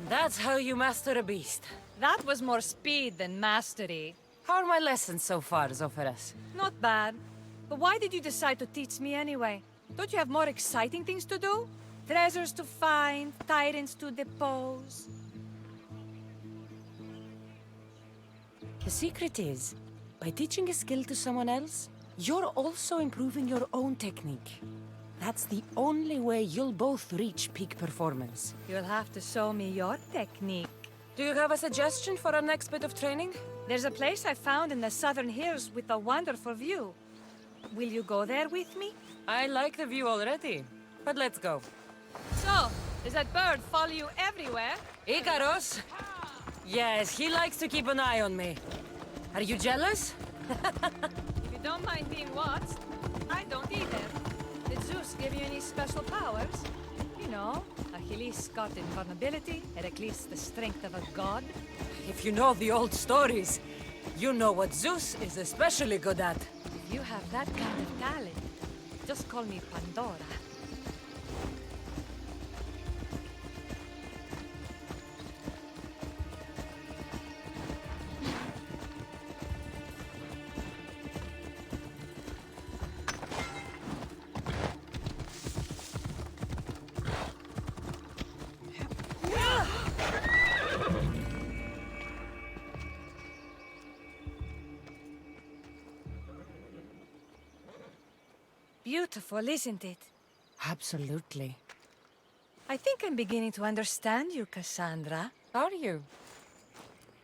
That's how you master a beast. That was more speed than mastery. How are my lessons so far, Zoferas? Not bad. But why did you decide to teach me anyway? Don't you have more exciting things to do? Treasures to find, tyrants to depose. The secret is, by teaching a skill to someone else, you're also improving your own technique. That's the only way you'll both reach peak performance. You'll have to show me your technique. Do you have a suggestion for our next bit of training? There's a place I found in the southern hills with a wonderful view. Will you go there with me? I like the view already, but let's go. So, does that bird follow you everywhere? Ikaros? Yes, he likes to keep an eye on me. Are you jealous? If you don't mind being watched, I don't either. Did Zeus give you any special powers? You know, Achilles got invulnerability, Heracles the strength of a god. If you know the old stories, you know what Zeus is especially good at. If you have that kind of talent, just call me Pandora. Beautiful, isn't it? Absolutely. I think I'm beginning to understand you, Cassandra. Are you?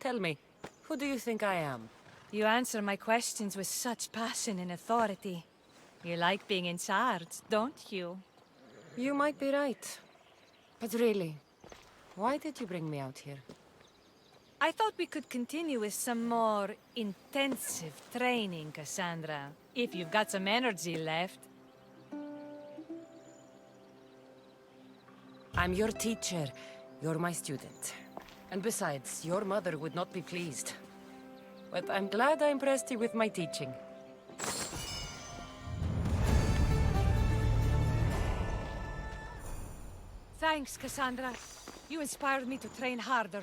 Tell me, who do you think I am? You answer my questions with such passion and authority. You like being in charge, don't you? You might be right. But really, why did you bring me out here? I thought we could continue with some more intensive training, Cassandra. If you've got some energy left. I'm your teacher. You're my student. And besides, your mother would not be pleased. But I'm glad I impressed you with my teaching. Thanks, Cassandra. You inspired me to train harder.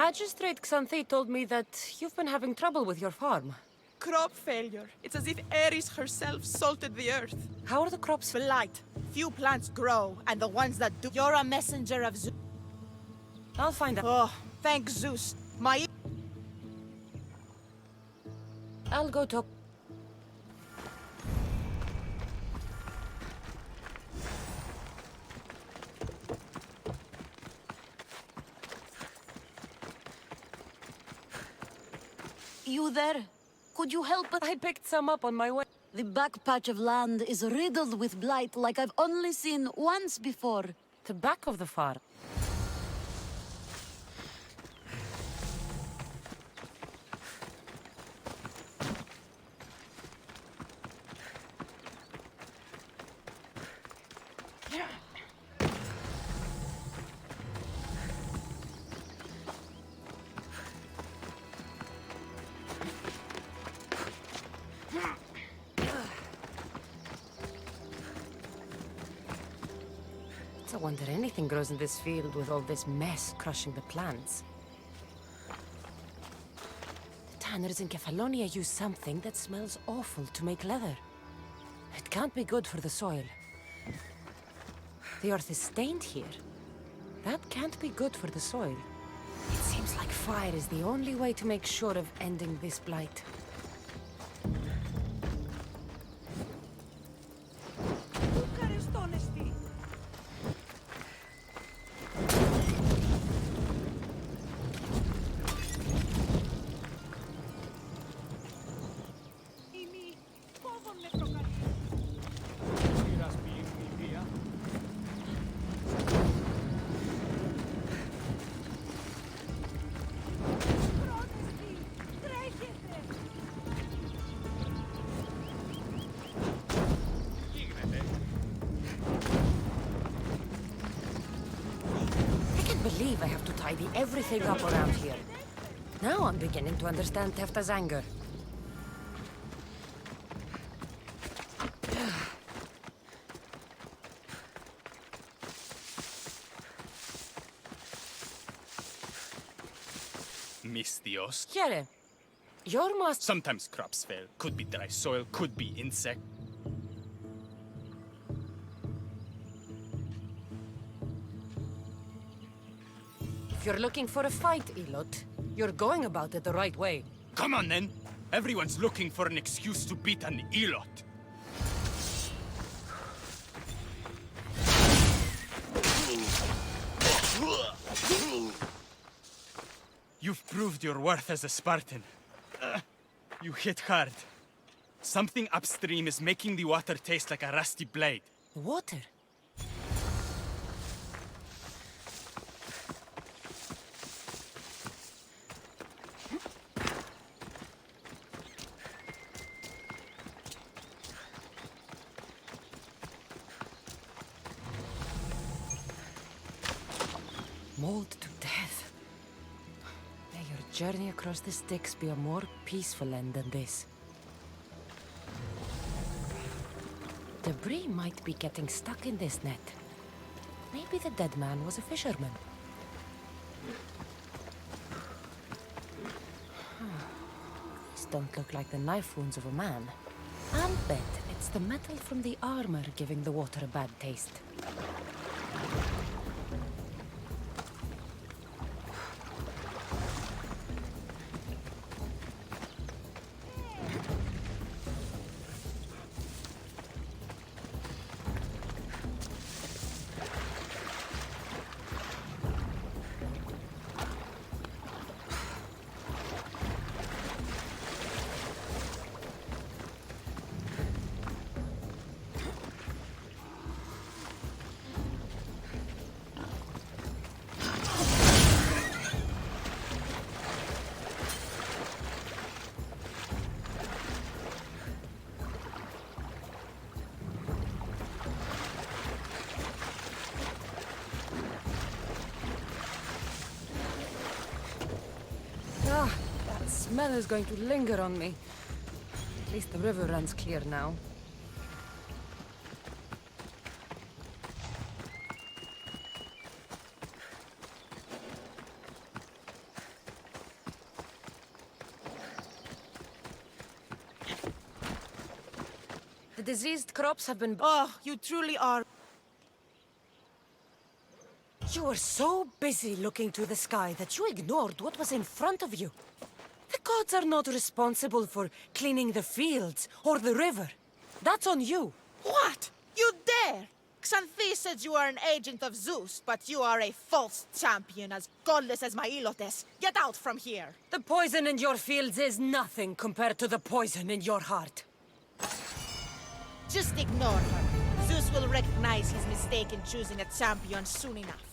Magistrate Xanthi told me that you've been having trouble with your farm. Crop failure. It's as if Ares herself salted the earth. How are the crops? Blight. Few plants grow, and the ones that do... You're a messenger of Zeus. I'll find out. Oh, thank Zeus. My... I'll go talk. You there? Could you help us? I picked some up on my way. The back patch of land is riddled with blight like I've only seen once before. The back of the farm. I wonder anything grows in this field with all this mess crushing the plants. The tanners in Kefalonia use something that smells awful to make leather. It can't be good for the soil. The earth is stained here. That can't be good for the soil. It seems like fire is the only way to make sure of ending this blight. I have to tidy everything up around here. Now I'm beginning to understand Tefta's anger. Miss Dios. Serie, your master... Sometimes crops fail. Could be dry soil, could be insect. If you're looking for a fight, Elot, you're going about it the right way. Come on, then. Everyone's looking for an excuse to beat an Elot. You've proved your worth as a Spartan. You hit hard. Something upstream is making the water taste like a rusty blade. Water? Mauled to death. May your journey across the Styx be a more peaceful end than this. Debris might be getting stuck in this net. Maybe the dead man was a fisherman. These don't look like the knife wounds of a man. I'll bet it's the metal from the armor giving the water a bad taste. That smell is going to linger on me. At least the river runs clear now. The diseased crops have been... Oh, you truly are. You were so busy looking to the sky that you ignored what was in front of you. The gods are not responsible for cleaning the fields or the river. That's on you. What? You dare? Xanthi said you are an agent of Zeus, but you are a false champion as godless as Mailotes. Get out from here! The poison in your fields is nothing compared to the poison in your heart. Just ignore her. Zeus will recognize his mistake in choosing a champion soon enough.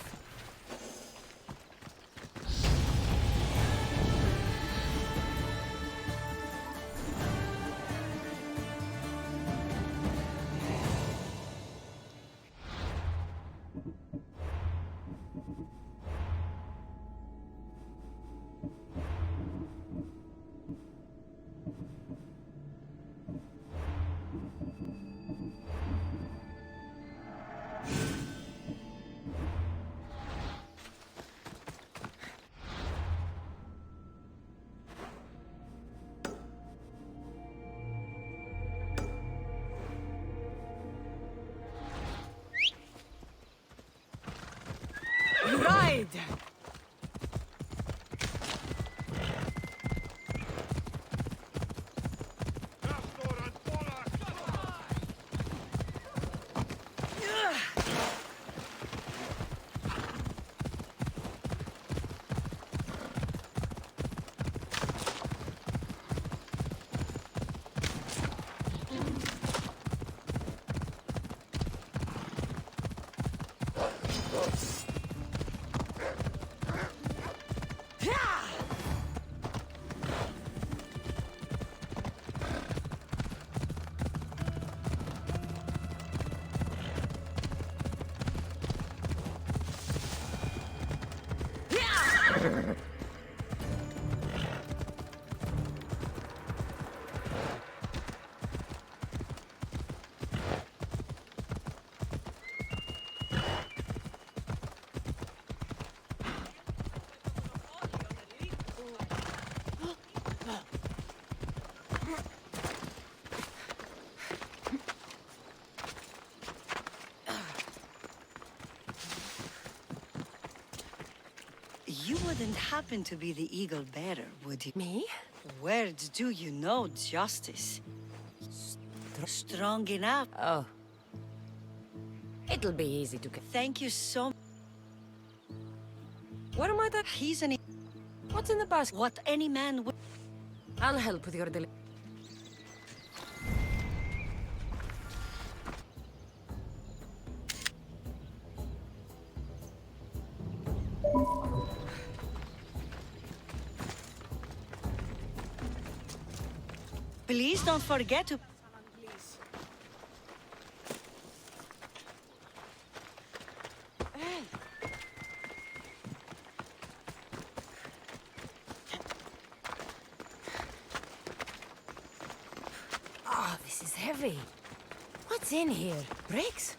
Ride! You wouldn't happen to be the eagle bearer, would you? Me? Words do you know justice? Strong enough. Oh. It'll be easy to get. Thank you so much. What am I the... He's an... What's in the basket? What any man would... I'll help with your delivery. Please don't forget to... Oh, this is heavy. What's in here? Bricks?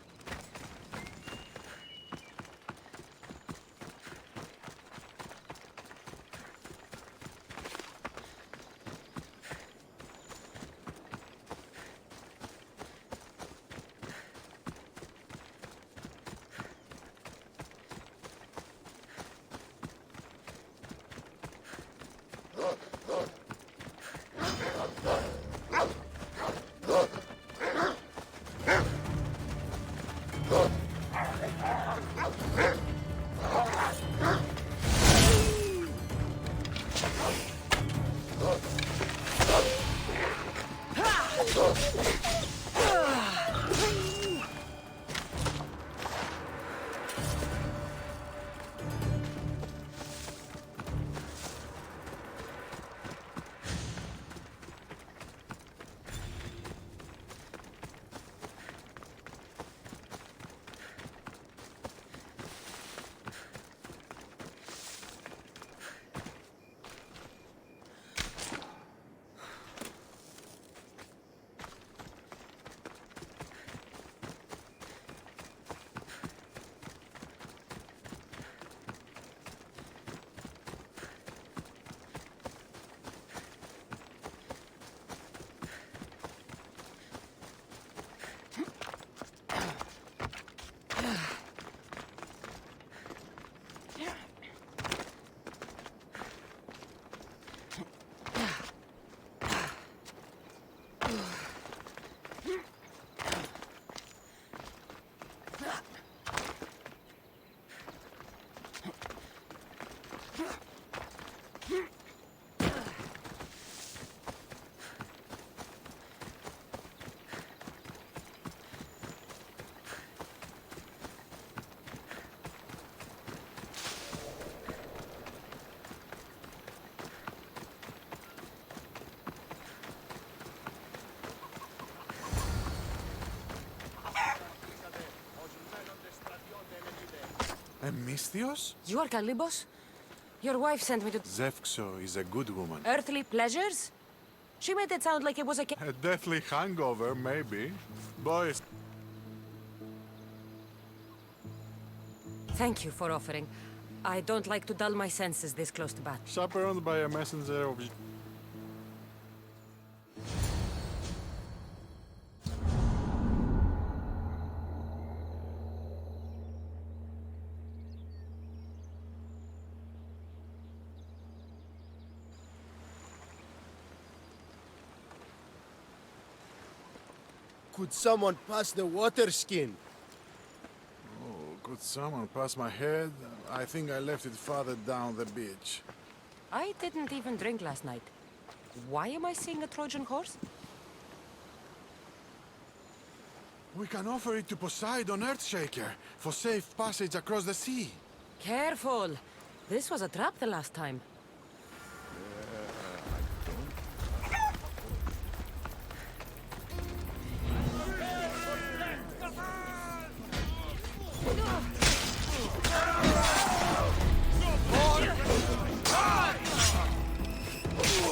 Misthios? You are Kalibos? Your wife sent me to... Zevxo is a good woman. Earthly pleasures? She made it sound like it was a... A deathly hangover, maybe. Boys. Thank you for offering. I don't like to dull my senses this close to battle. Chaperoned by a messenger of... Could someone pass the water skin? Oh, could someone pass my head? I think I left it farther down the beach. I didn't even drink last night. Why am I seeing a Trojan horse? We can offer it to Poseidon Earthshaker for safe passage across the sea. Careful! This was a trap the last time.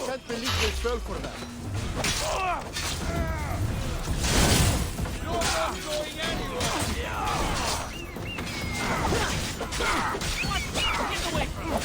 Can't believe they fell for that. You're not going anywhere! What? Get away from me!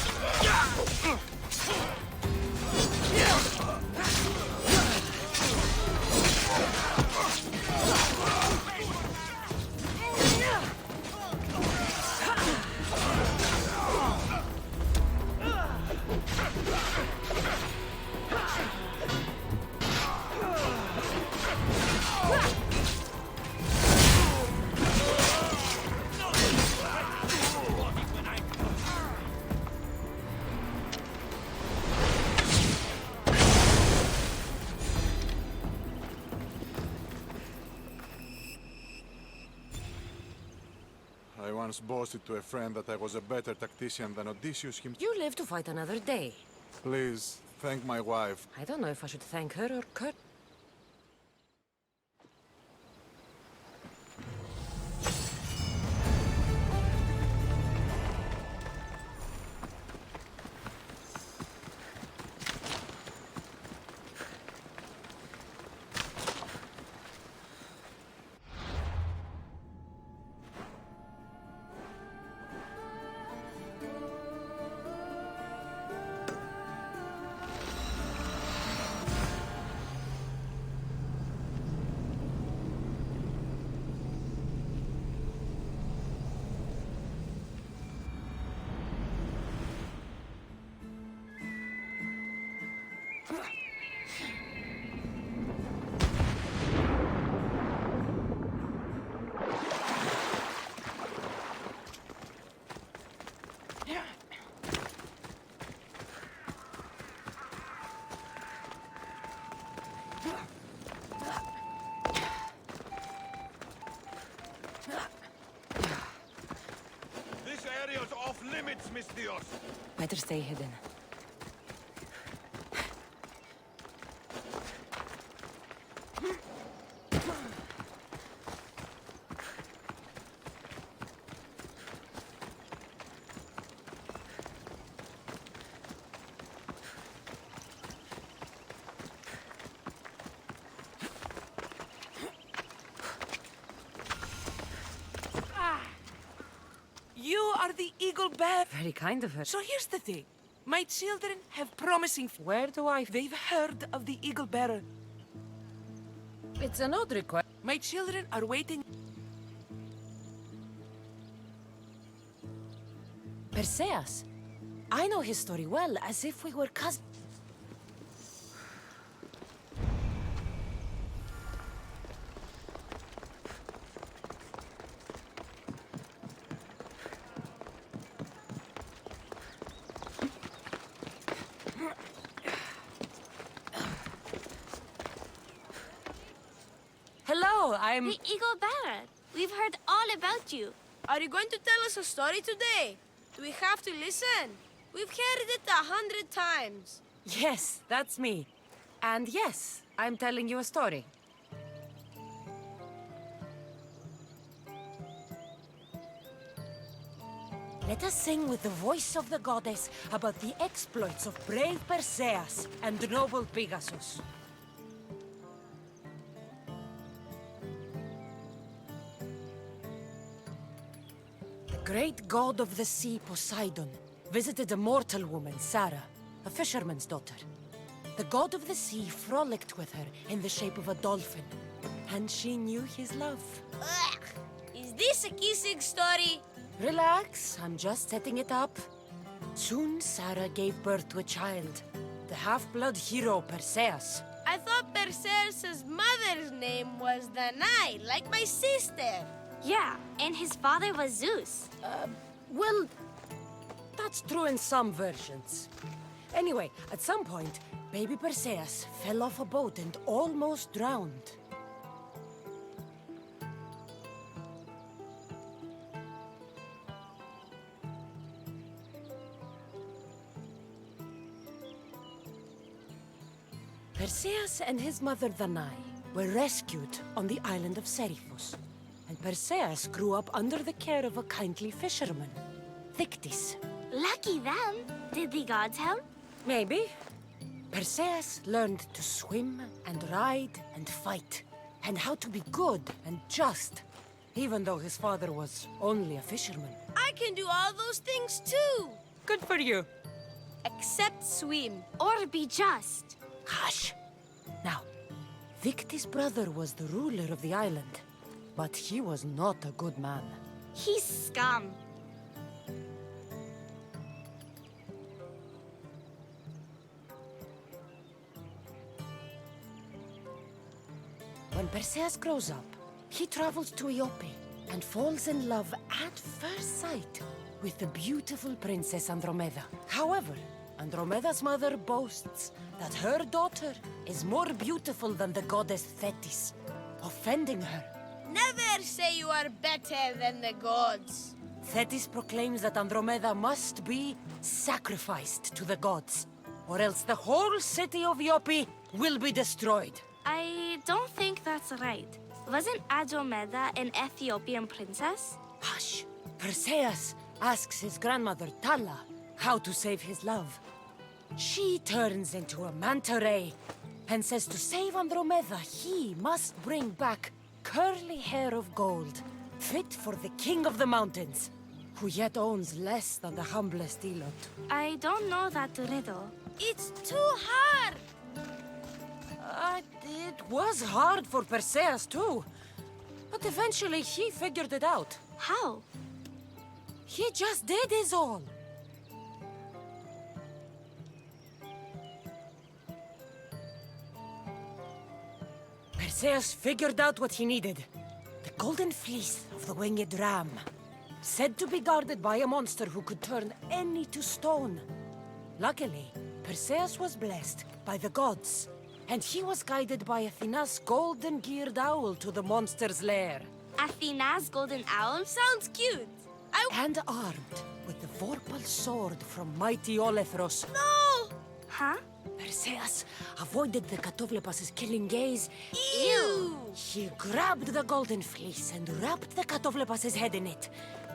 I once boasted to a friend that I was a better tactician than Odysseus himself. You live to fight another day. Please, thank my wife. I don't know if I should thank her or Kurt. This area's off limits, Misthios. Better stay hidden. You are the Eagle Bear. Very kind of her. So here's the thing. My children have promising... Where do I... They've heard of the Eagle Bearer. It's an odd request. My children are waiting... Perseus. I know his story well, as if we were cousins. Hello, I'm... The Eagle Bearer. We've heard all about you. Are you going to tell us a story today? Do we have to listen? We've heard it 100 times. Yes, that's me. And yes, I'm telling you a story. let us sing with the voice of the goddess about the exploits of brave Perseus and noble Pegasus. The great god of the sea, Poseidon, visited a mortal woman, Serie, a fisherman's daughter. The god of the sea frolicked with her in the shape of a dolphin, and she knew his love. Ugh. Is this a kissing story? Relax, I'm just setting it up. Soon, Serie gave birth to a child, the half-blood hero Perseus. I thought Perseus' mother's name was Danae, like my sister. Yeah, and his father was Zeus. Well, that's true in some versions. Anyway, at some point, baby Perseus fell off a boat and almost drowned. Perseus and his mother Danae were rescued on the island of Serie, and Perseus grew up under the care of a kindly fisherman, Thyctis. Lucky them. Did the gods help? Maybe. Perseus learned to swim and ride and fight, and how to be good and just, even though his father was only a fisherman. I can do all those things too. Good for you. Except swim. Or be just. Hush! Now, Thyctis' brother was the ruler of the island, but he was not a good man. He's scum. When Perseus grows up, he travels to Iope and falls in love at first sight with the beautiful Princess Andromeda. However, Andromeda's mother boasts that her daughter is more beautiful than the goddess Thetis, offending her. Never say you are better than the gods. Thetis proclaims that Andromeda must be sacrificed to the gods, or else the whole city of Iope will be destroyed. I don't think that's right. Wasn't Andromeda an Ethiopian princess? Hush! Perseus asks his grandmother, Tala, how to save his love. She turns into a manta ray and says to save Andromeda, he must bring back curly hair of gold, fit for the king of the mountains, who yet owns less than the humblest elot. I don't know that riddle. It's too hard! It was hard for Perseus too, but eventually he figured it out. How? He just did is all. Perseus figured out what he needed. The golden fleece of the winged ram, said to be guarded by a monster who could turn any to stone. Luckily, Perseus was blessed by the gods, and he was guided by Athena's golden-geared owl to the monster's lair. Athena's golden owl? Sounds cute. And armed with the vorpal sword from mighty Olethros. No! Huh? Perseus avoided the Katovlepus' killing gaze. Ew! He grabbed the golden fleece and wrapped the Katovlepus' head in it.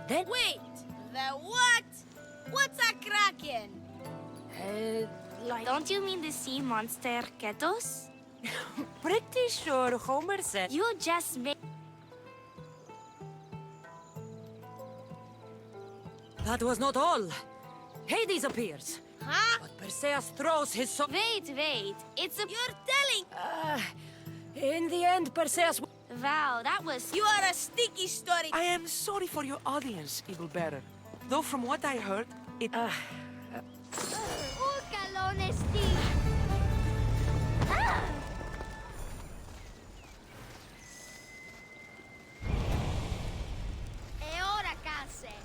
Then... Wait! The what? What's a kraken? Like... Don't you mean the sea monster Ketos? Pretty sure Homer said... You just made... That was not all. Hades appears. Huh? But Perseus throws his sword... Wait. It's a... You're telling... In the end, Perseus... Wow, that was... You are a sticky story. I am sorry for your audience, Evil Bearer. Though from what I heard, it... Honesty. E ora casse.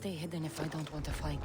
stay hidden if I don't want to fight.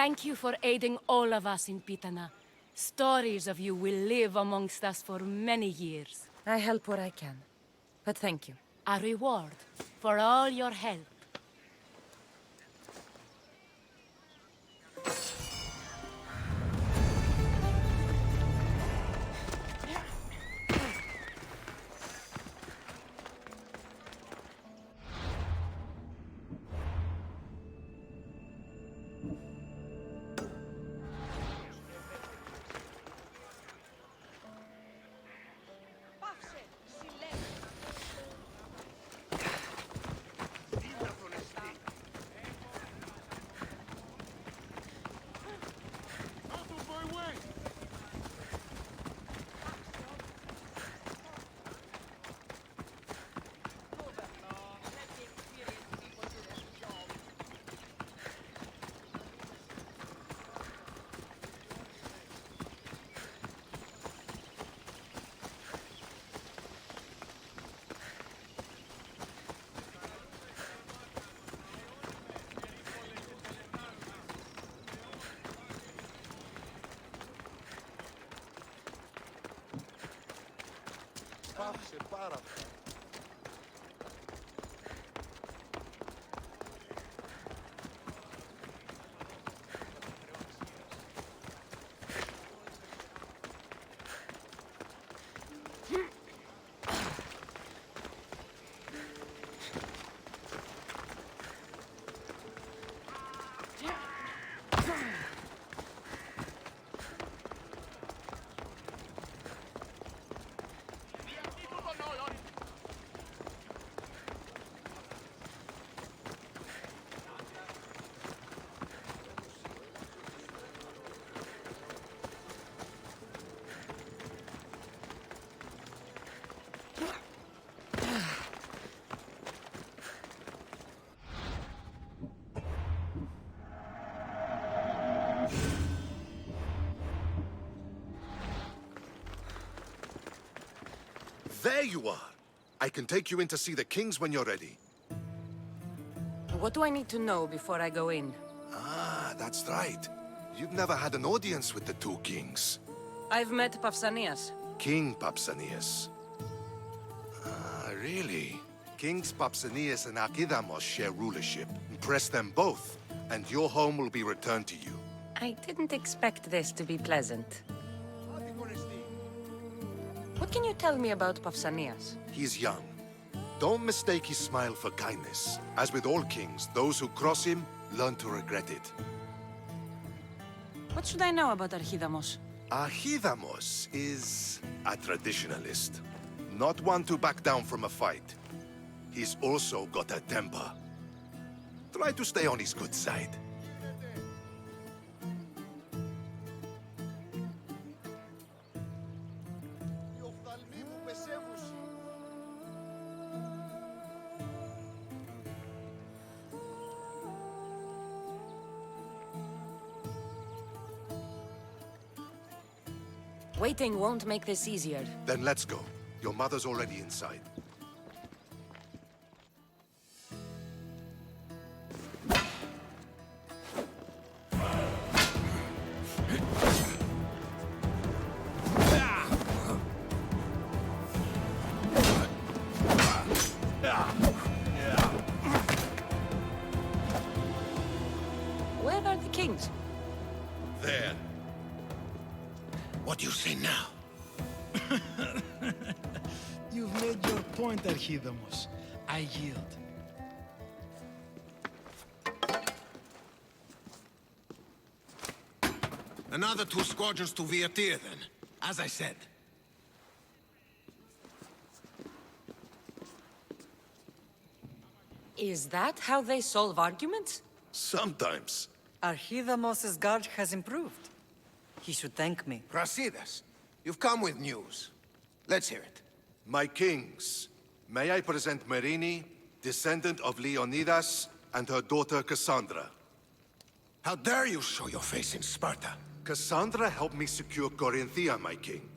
Thank you for aiding all of us in Pitana. Stories of you will live amongst us for many years. I help where I can. But thank you. A reward for all your help. Πάψε πάρα αυτά. There you are! I can take you in to see the kings when you're ready. What do I need to know before I go in? Ah, that's right. You've never had an audience with the two kings. I've met Pausanias. King Pausanias. Ah, really? Kings Pausanias and Archidamos share rulership. Impress them both, and your home will be returned to you. I didn't expect this to be pleasant. What can you tell me about Pausanias? He's young. Don't mistake his smile for kindness. As with all kings, those who cross him learn to regret it. What should I know about Archidamos? Archidamos is a traditionalist. Not one to back down from a fight. He's also got a temper. Try to stay on his good side. Waiting won't make this easier. Then let's go. Your mother's already inside. What do you say now? You've made your point, Archidamos. I yield. Another 2 squadrons to Viatir, then. As I said. Is that how they solve arguments? Sometimes. Archidamos' guard has improved. He should thank me. Brasidas, you've come with news. Let's hear it. My kings, may I present Marini, descendant of Leonidas, and her daughter Cassandra. How dare you show your face in Sparta? Cassandra helped me secure Corinthia, my king.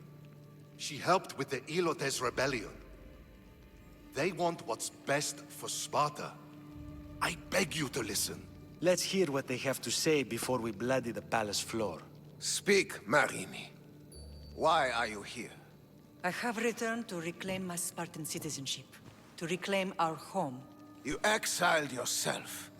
She helped with the Ilotes rebellion. They want what's best for Sparta. I beg you to listen. Let's hear what they have to say before we bloody the palace floor. Speak, Marini. Why are you here? I have returned to reclaim my Spartan citizenship, to reclaim our home. You exiled yourself.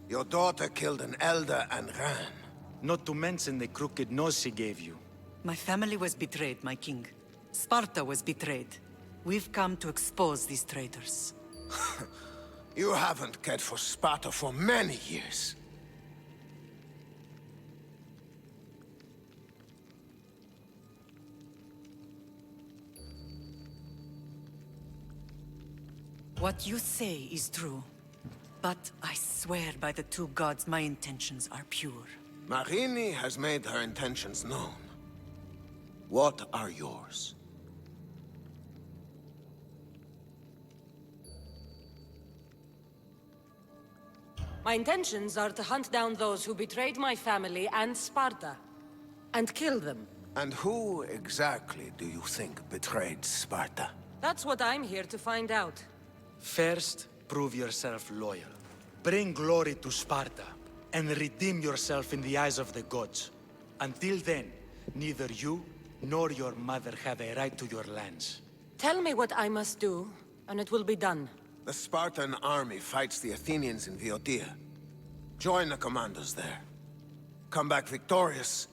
Your daughter killed an elder and ran. Not to mention the crooked nose she gave you. My family was betrayed, my king. Sparta was betrayed. We've come to expose these traitors. You haven't cared for Sparta for many years. What you say is true. But I swear by the 2 gods my intentions are pure. Marini has made her intentions known. What are yours? My intentions are to hunt down those who betrayed my family and Sparta, and kill them. And who exactly do you think betrayed Sparta? That's what I'm here to find out. First, prove yourself loyal. Bring glory to Sparta, and redeem yourself in the eyes of the gods. Until then, neither you nor your mother have a right to your lands. Tell me what I must do, and it will be done. The Spartan army fights the Athenians in Viotia. Join the commandos there. Come back victorious,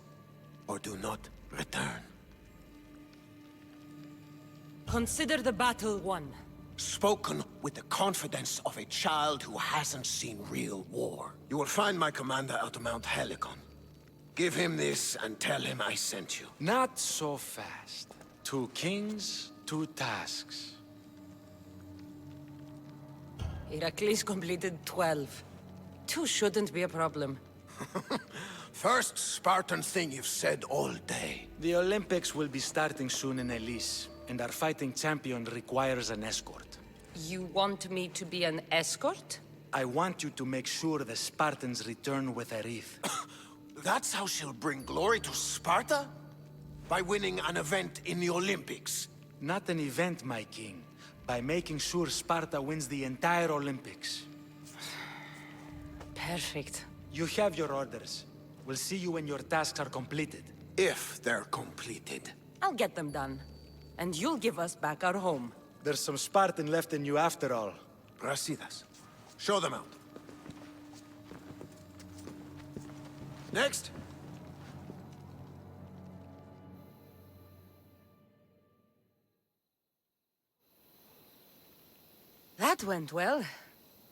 or do not return. Consider the battle won. Spoken with the confidence of a child who hasn't seen real war. You will find my commander at Mount Helicon. Give him this and tell him I sent you. Not so fast. 2 kings, 2 tasks. Heracles completed 12. 2 shouldn't be a problem. First Spartan thing you've said all day. The Olympics will be starting soon in Elise, and our fighting champion requires an escort. You want me to be an escort? I want you to make sure the Spartans return with a wreath. That's how she'll bring glory to Sparta? By winning an event in the Olympics? Not an event, my king. By making sure Sparta wins the entire Olympics. Perfect. You have your orders. We'll see you when your tasks are completed. If they're completed. I'll get them done. And you'll give us back our home. There's some Spartan left in you after all. Brasidas, show them out. Next. That went well.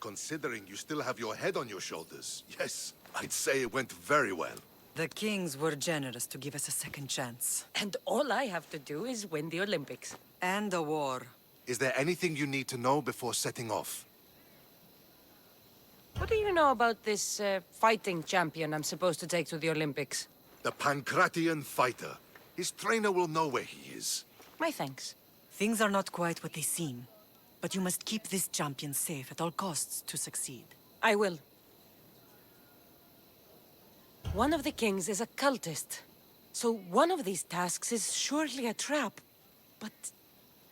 Considering you still have your head on your shoulders, yes, I'd say it went very well. The kings were generous to give us a second chance. And all I have to do is win the Olympics. And a war. Is there anything you need to know before setting off? What do you know about this fighting champion I'm supposed to take to the Olympics? The Pancratian fighter. His trainer will know where he is. My thanks. Things are not quite what they seem. But you must keep this champion safe at all costs to succeed. I will. One of the kings is a cultist. So one of these tasks is surely a trap. But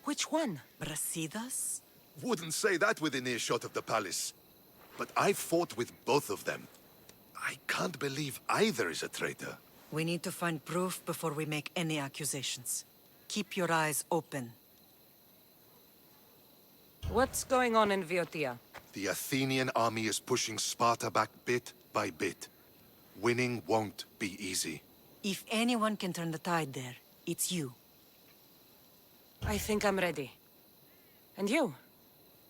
which one? Brasidas? Wouldn't say that within earshot of the palace. But I fought with both of them. I can't believe either is a traitor. We need to find proof before we make any accusations. Keep your eyes open. What's going on in Viotia? The Athenian army is pushing Sparta back bit by bit. Winning won't be easy. If anyone can turn the tide there, It's you. I think I'm ready. And you?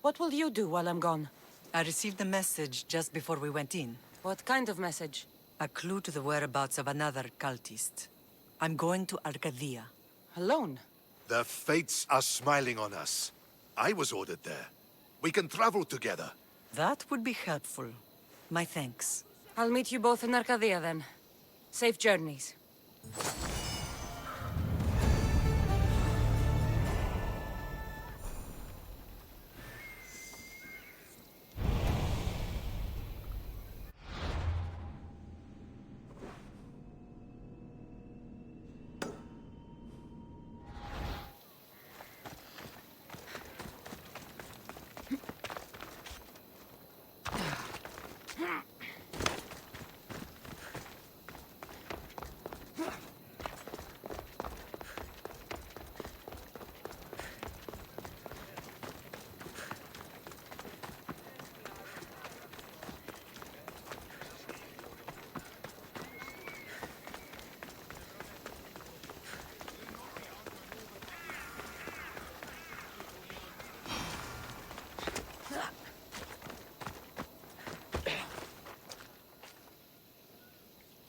What will you do while I'm gone? I received a message just before we went in. What kind of message? A clue to the whereabouts of another cultist. I'm going to Arcadia. Alone? The fates are smiling on us. I was ordered there. We can travel together. That would be helpful. My thanks. I'll meet you both in Arcadia then. Safe journeys.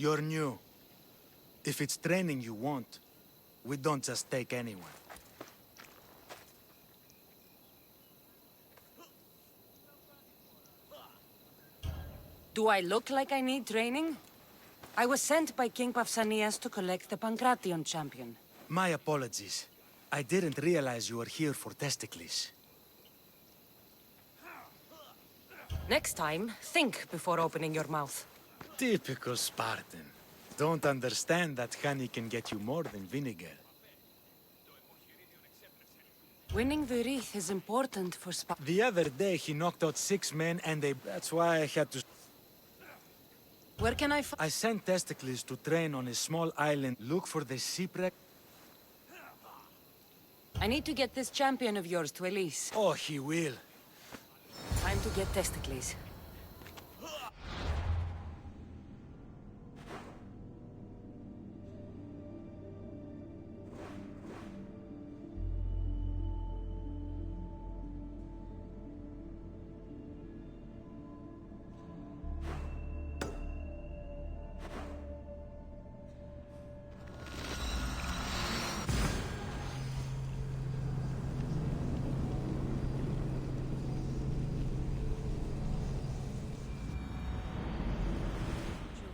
You're new. If it's training you want, we don't just take anyone. Do I look like I need training? I was sent by King Pausanias to collect the Pancration champion. My apologies. I didn't realize you were here for testicles. Next time, think before opening your mouth. Typical Spartan. Don't understand that honey can get you more than vinegar. Winning the wreath is important for Sparta. The other day he knocked out 6 men and that's why I had to... Where can I I sent testicles to train on a small island. Look for the shipwreck. I need to get this champion of yours to Elise. Oh, he will. Time to get testicles.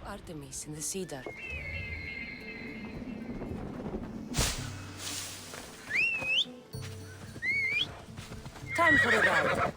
Artemis in the cedar. Time for a ride.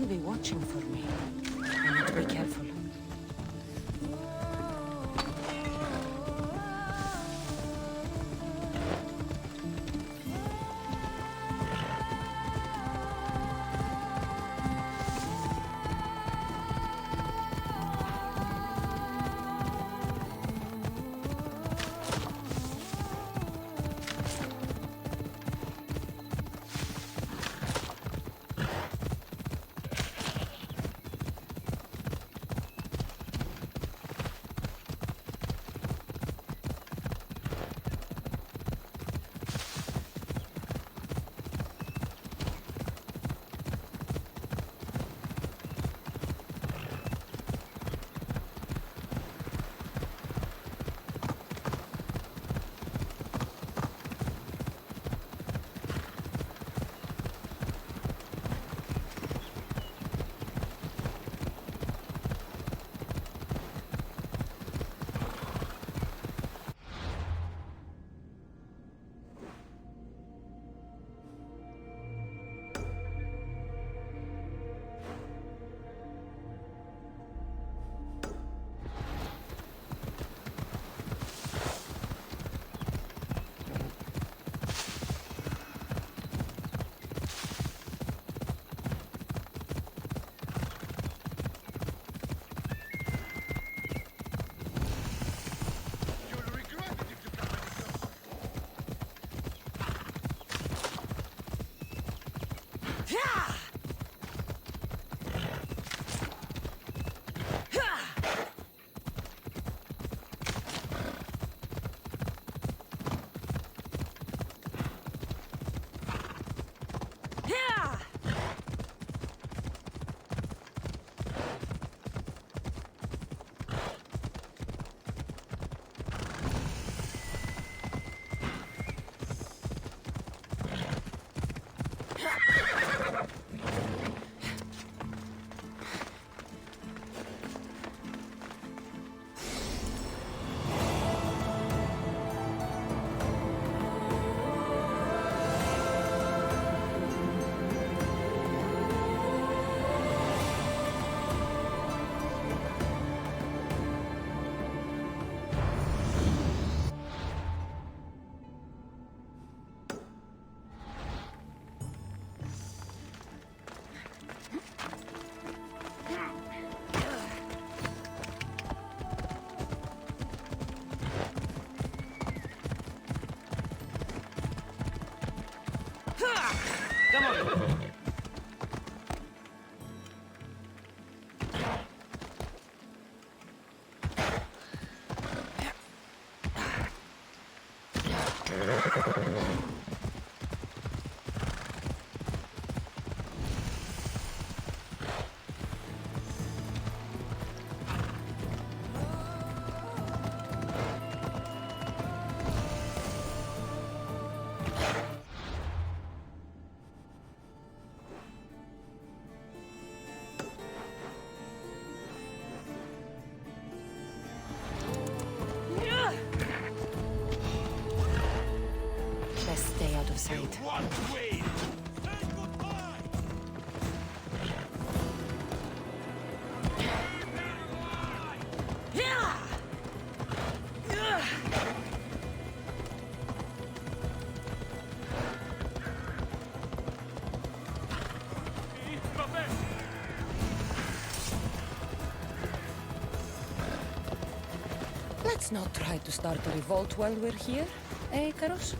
will be watching for me. I need to be careful. Come on. Best stay out of sight. Let's not try to start a revolt while we're here, eh, Karos?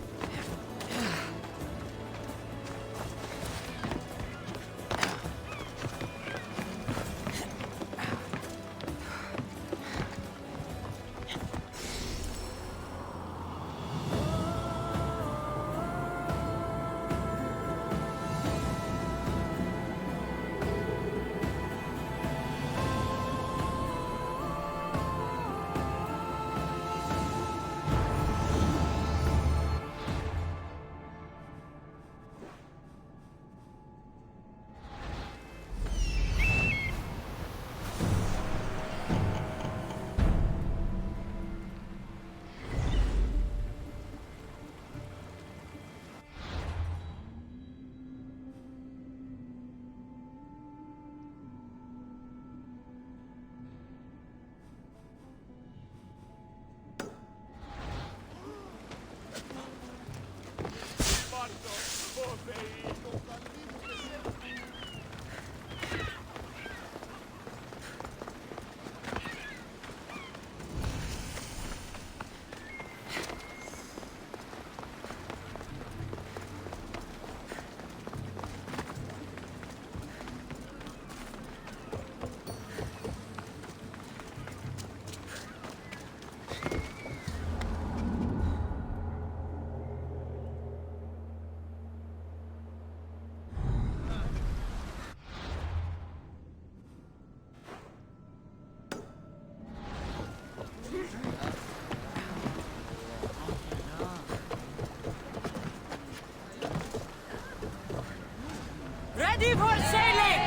Ready for sailing!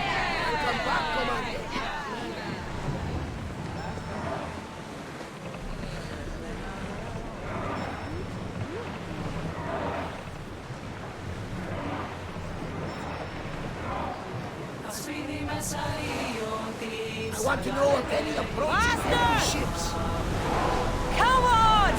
Welcome back, Commander. I want to know of any approaching enemy ships. Come on!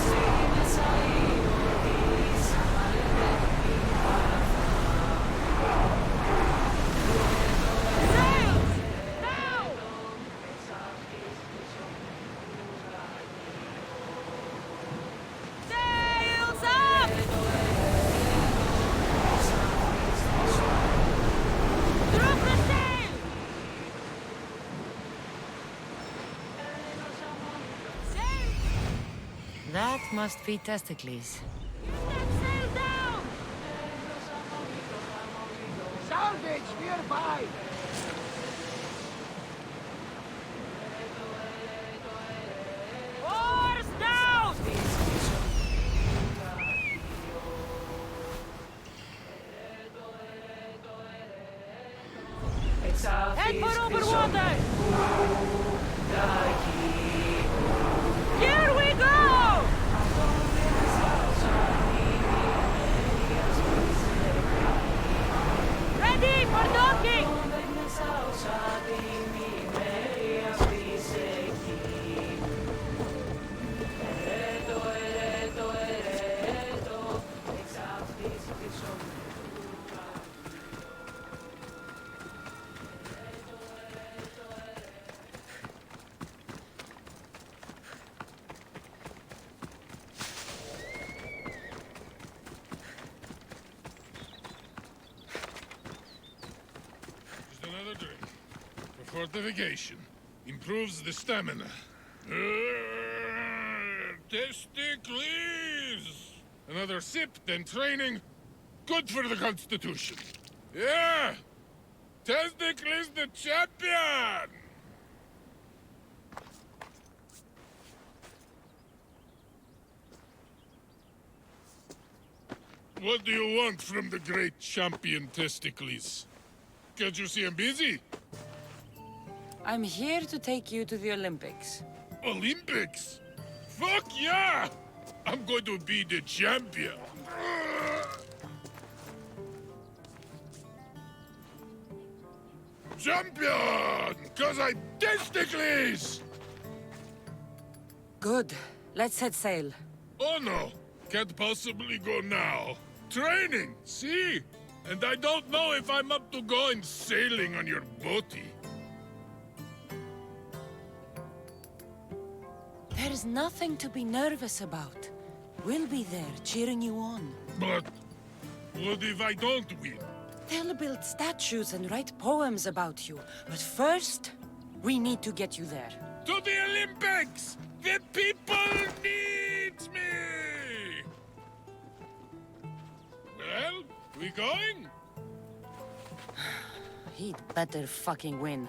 Sails up! Drop the sail! That must be testicles. Sail down! Salvage nearby! Oars down! Head for over water! Here we go! Ready for docking! Just another drink. For fortification. Improves the stamina. Testicles! Another sip, then training. Good for the Constitution. Yeah! Testicles the champion! What do you want from the great champion Testicles? Can't you see I'm busy? I'm here to take you to the Olympics. Olympics? Fuck yeah! I'm going to be the champion. Champion! Cause I testicles! Good. Let's set sail. Oh no! Can't possibly go now. Training, see? And I don't know if I'm up to going sailing on your boaty. There's nothing to be nervous about. We'll be there cheering you on. But what if I don't win? They'll build statues and write poems about you. But first, we need to get you there. To the Olympics! The people needs me! Well, we going? He'd better fucking win.